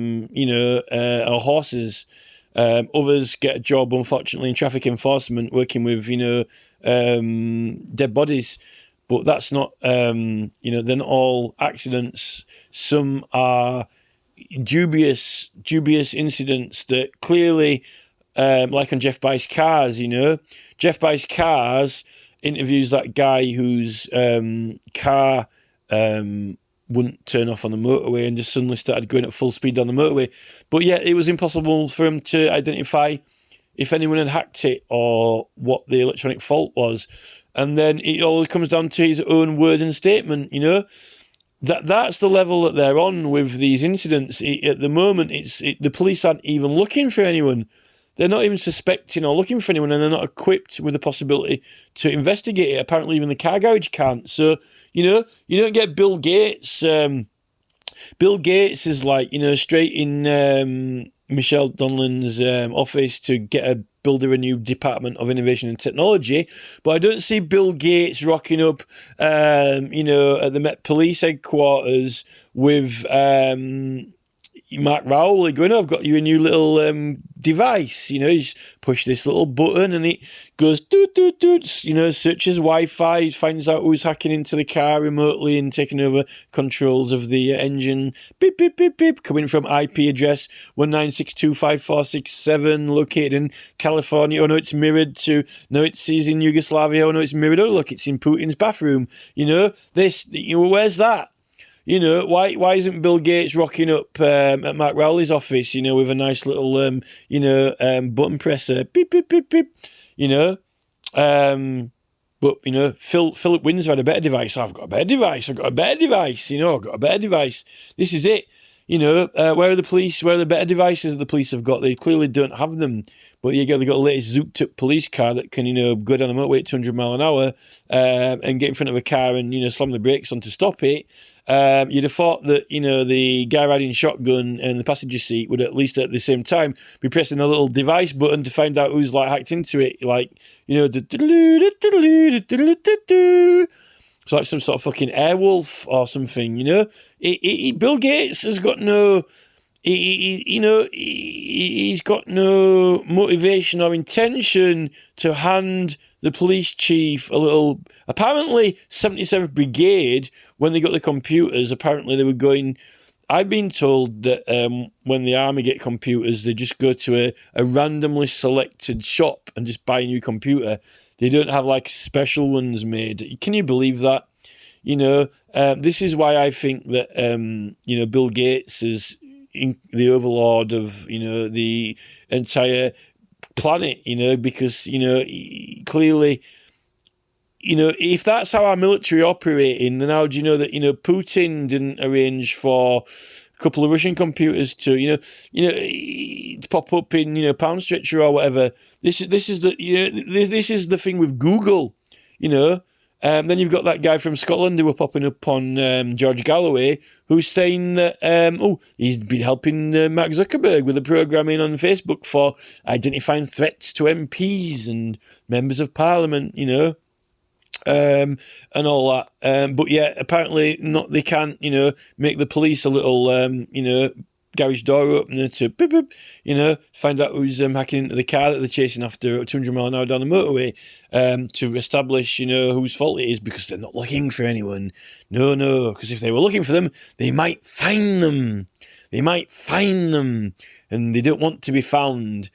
horses. Others get a job, unfortunately, in traffic enforcement, working with, dead bodies. But that's not, they're not all accidents. Some are dubious incidents that clearly, like on Jeff Buys Cars, Jeff Buys Cars interviews that guy whose car wouldn't turn off on the motorway and just suddenly started going at full speed on the motorway. But yeah, it was impossible for him to identify if anyone had hacked it or what the electronic fault was. And then it all comes down to his own word and statement, That's the level that they're on with these incidents. At the moment, the police aren't even looking for anyone. They're not even suspecting or looking for anyone, and they're not equipped with the possibility to investigate it. Apparently, even the car garage can't. So, you don't get Bill Gates. Bill Gates is like, straight in Michelle Donlan's office to build a new Department of Innovation and Technology. But I don't see Bill Gates rocking up, at the Met Police headquarters with Mark Rowley going, I've got you a new little device. You just push this little button and it goes doot, doot, doot, searches Wi-Fi, finds out who's hacking into the car remotely and taking over controls of the engine. Beep, beep, beep, beep, coming from IP address 1962547, located in California. Oh, no, it's mirrored to, no, it sees in Yugoslavia. Oh, no, it's mirrored. Oh, look, it's in Putin's bathroom. Where's that? Why isn't Bill Gates rocking up at Mark Rowley's office, with a nice little, button presser, beep, beep, beep, beep, But, Philip Windsor had a better device. I've got a better device. I've got a better device. This is it. Where are the police? Where are the better devices that the police have got? They clearly don't have them. But they've got the latest zooped-up police car that can, go down the motorway at 200 mile an hour and get in front of a car and, slam the brakes on to stop it. You'd have thought that, the guy riding shotgun in the passenger seat would at least at the same time be pressing a little device button to find out who's hacked into it. It's like some sort of fucking Airwolf or something, Bill Gates has got no, he's got no motivation or intention to hand the police chief a little. Apparently, 77th Brigade, when they got the computers, apparently they were going. I've been told that when the army get computers, they just go to a randomly selected shop and just buy a new computer. They don't have special ones made. Can you believe that? This is why I think that Bill Gates is the overlord of the entire planet. Because clearly. If that's how our military operating, then how do you know that Putin didn't arrange for a couple of Russian computers to pop up in Pound Stretcher or whatever? This is the thing with Google, Then you've got that guy from Scotland who were popping up on George Galloway, who's saying that he's been helping Mark Zuckerberg with the programming on Facebook for identifying threats to MPs and members of Parliament, and all that. But yeah, apparently not. They can't, make the police a little, garage door opener to beep, beep, find out who's hacking into the car that they're chasing after at 200 mile an hour down the motorway, to establish, whose fault it is, because they're not looking for anyone. No, because if they were looking for them, they might find them. And they don't want to be found.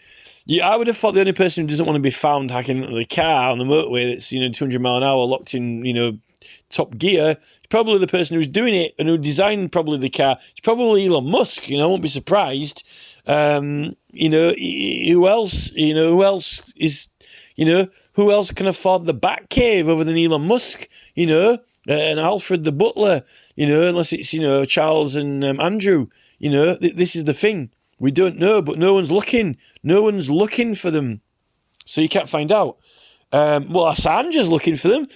Yeah, I would have thought the only person who doesn't want to be found hacking into the car on the motorway that's 200 mile an hour locked in top gear is probably the person who's doing it and who designed probably the car. It's probably Elon Musk. I won't be surprised. Who else? Who else is? Who else can afford the Batcave other than Elon Musk? And Alfred the butler. Unless it's Charles and Andrew. This is the thing. We don't know, but no one's looking. No one's looking for them. So you can't find out. Assange is looking for them.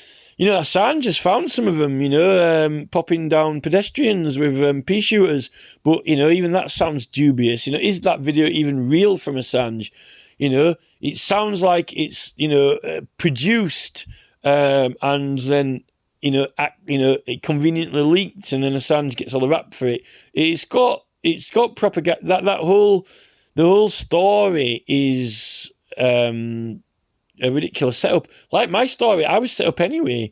Assange has found some of them, popping down pedestrians with pea shooters. But, even that sounds dubious. Is that video even real from Assange? It sounds like it's, produced and then, it conveniently leaked, and then Assange gets all the rap for it. It's got propaganda. The whole story is a ridiculous setup. Like my story, I was set up anyway.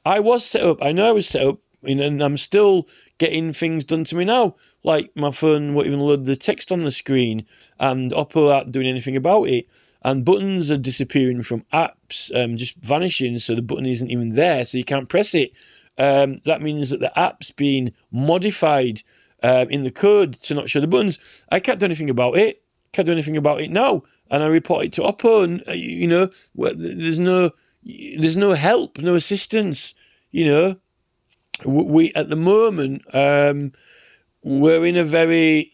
I was set up. I know I was set up, and I'm still getting things done to me now. Like my phone won't even load the text on the screen, and Oppo aren't doing anything about it. And buttons are disappearing from apps, just vanishing, so the button isn't even there, so you can't press it. That means that the app's been modified in the code to not show the buttons. I can't do anything about it. Can't do anything about it now. And I report it to Oppo, and, there's no help, no assistance. We at the moment, we're in a very,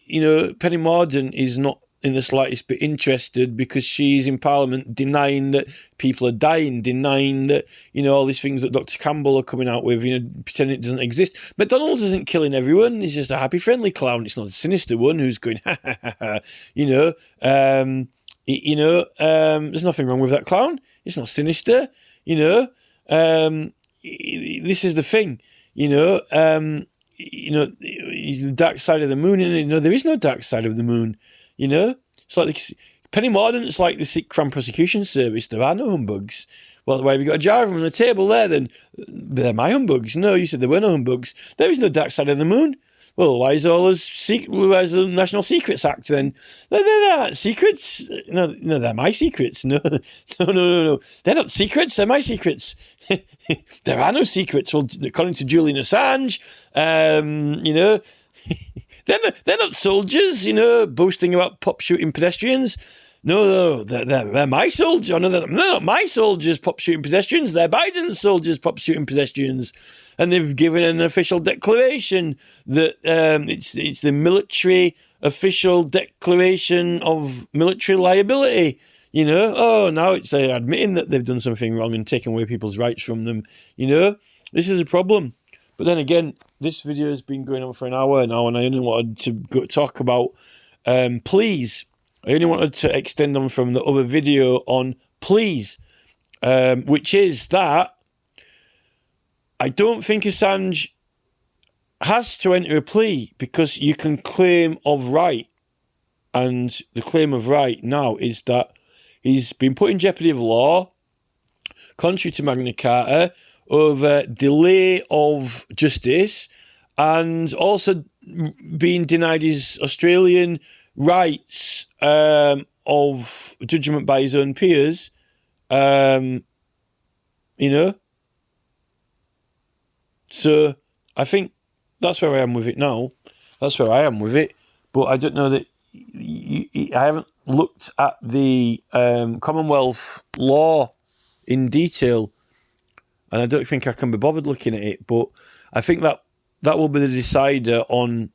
Penny Mordaunt is not in the slightest bit interested, because she's in Parliament denying that people are dying, denying that, all these things that Dr. Campbell are coming out with, pretending it doesn't exist. McDonald's isn't killing everyone. He's just a happy, friendly clown. It's not a sinister one who's going, ha, ha, ha, ha. There's nothing wrong with that clown. It's not sinister, This is the thing, the dark side of the moon, and there is no dark side of the moon. It's like Penny Mordaunt. It's like the Crown Prosecution Service. There are no humbugs. Well, why have you got a jar of them on the table there? Then they're my humbugs. No, you said there were no humbugs. There is no dark side of the moon. Well, why is where's the National Secrets Act then? They're not secrets. No, they're my secrets. No. They're not secrets. They're my secrets. There are no secrets. Well, according to Julian Assange, they're not soldiers, boasting about pop shooting pedestrians. No, they're my soldiers. No, they're not my soldiers, pop shooting pedestrians. They're Biden's soldiers, pop shooting pedestrians. And they've given an official declaration that it's the military official declaration of military liability. Now it's admitting that they've done something wrong and taken away people's rights from them. This is a problem. But then again, this video has been going on for an hour now, and I only wanted to talk about pleas. I only wanted to extend on from the other video on pleas, which is that I don't think Assange has to enter a plea, because you can claim of right. And the claim of right now is that he's been put in jeopardy of law, contrary to Magna Carta, over delay of justice, and also being denied his Australian rights of judgment by his own peers. So I think that's where I am with it now. That's where I am with it. But I don't know that I haven't looked at the Commonwealth law in detail, and I don't think I can be bothered looking at it. But I think that will be the decider on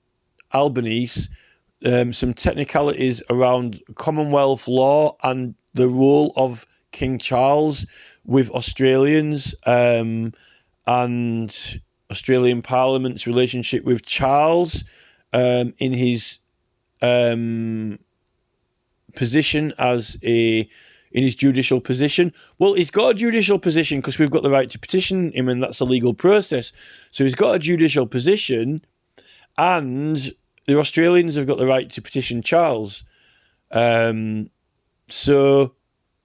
Albanese. Some technicalities around Commonwealth law and the role of King Charles with Australians, and Australian Parliament's relationship with Charles in his position in his judicial position. Well, he's got a judicial position because we've got the right to petition him, and that's a legal process. So he's got a judicial position, and the Australians have got the right to petition Charles. So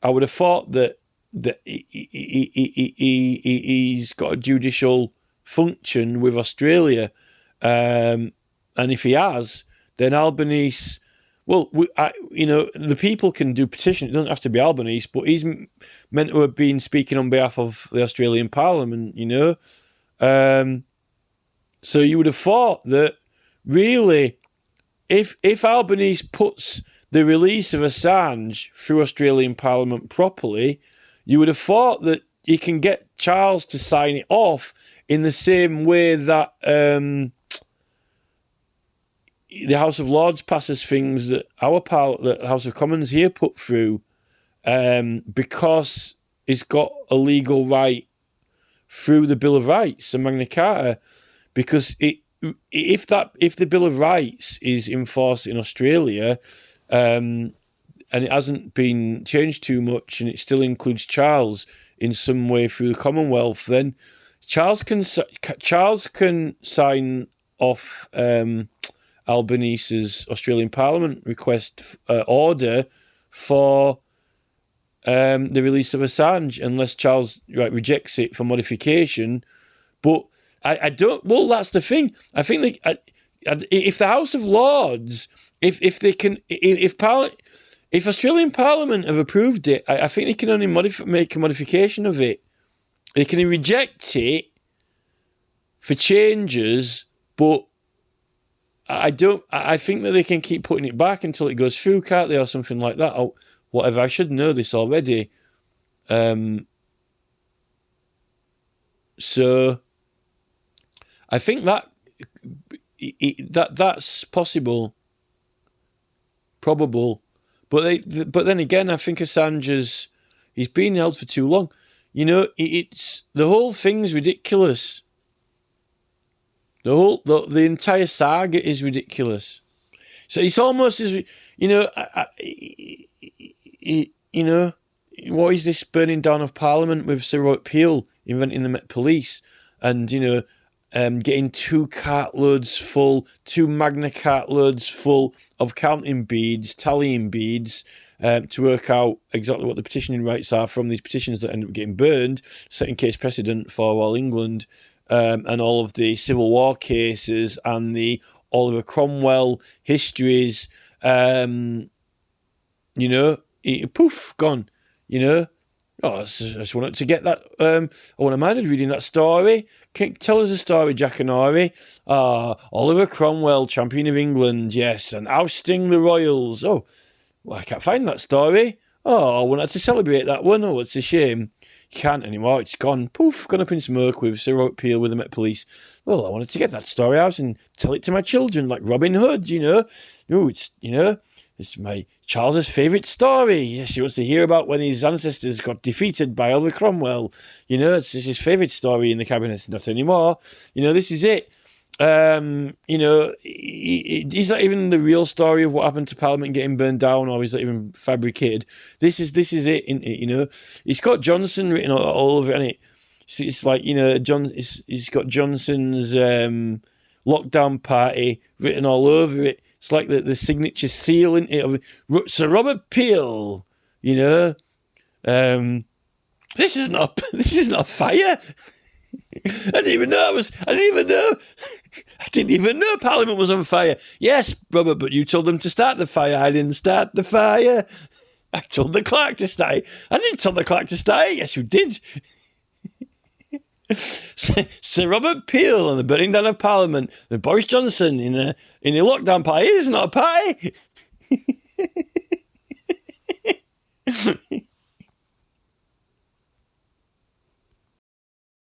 I would have thought that he's got a judicial function with Australia. And if he has, then Albanese... Well, the people can do petition. It doesn't have to be Albanese, but he's meant to have been speaking on behalf of the Australian Parliament, So you would have thought that, really, if Albanese puts the release of Assange through Australian Parliament properly, you would have thought that he can get Charles to sign it off in the same way that the House of Lords passes things that the House of Commons here put through, because it's got a legal right through the Bill of Rights and Magna Carta, because if the Bill of Rights is enforced in Australia, and it hasn't been changed too much, and it still includes Charles in some way through the Commonwealth, then Charles can sign off Albanese's Australian Parliament request order for the release of Assange, unless Charles rejects it for modification. But I don't. Well, that's the thing. I think if the House of Lords, if Australian Parliament have approved it, I think they can only make a modification of it. They can reject it for changes, but I think that they can keep putting it back until it goes through, can't they, or something like that, or whatever. I should know this already. So I think that's possible, probable, but then again, I think Assange he's been held for too long. It's the whole thing's ridiculous. The entire saga is ridiculous. So it's almost as what is this burning down of Parliament with Sir Peel inventing the Met Police, and getting two Magna Carta loads full of counting beads, tallying beads, to work out exactly what the petitioning rights are from these petitions that end up getting burned, setting case precedent for all England, and all of the Civil War cases and the Oliver Cromwell histories, poof, gone, Oh, I just wanted to get that. I wouldn't minded reading that story. Tell us a story, Jack and Ori. Oliver Cromwell, champion of England, yes, and ousting the royals. Oh, well, I can't find that story. Oh, I wanted to celebrate that one. Oh, it's a shame. You can't anymore. It's gone. Poof, gone up in smoke with Sir Peel with the Met Police. Well, I wanted to get that story out and tell it to my children, like Robin Hood, It's my Charles's favourite story. Yes, he wants to hear about when his ancestors got defeated by Oliver Cromwell. It's his favourite story in the cabinet. Not anymore. This is it. Is that even the real story of what happened to Parliament getting burned down, or is that even fabricated? This is it. It's got Johnson written all over it, and it's like he's got Johnson's lockdown party written all over it. It's like the signature seal in it of Sir Robert Peel. This is not fire. I didn't even know Parliament was on fire. Yes, Robert, but you told them to start the fire. I didn't start the fire. I told the clerk to start it. I didn't tell the clerk to start it. Yes, you did. Sir Robert Peel and the burning down of Parliament with Boris Johnson in a lockdown party. It is not a party.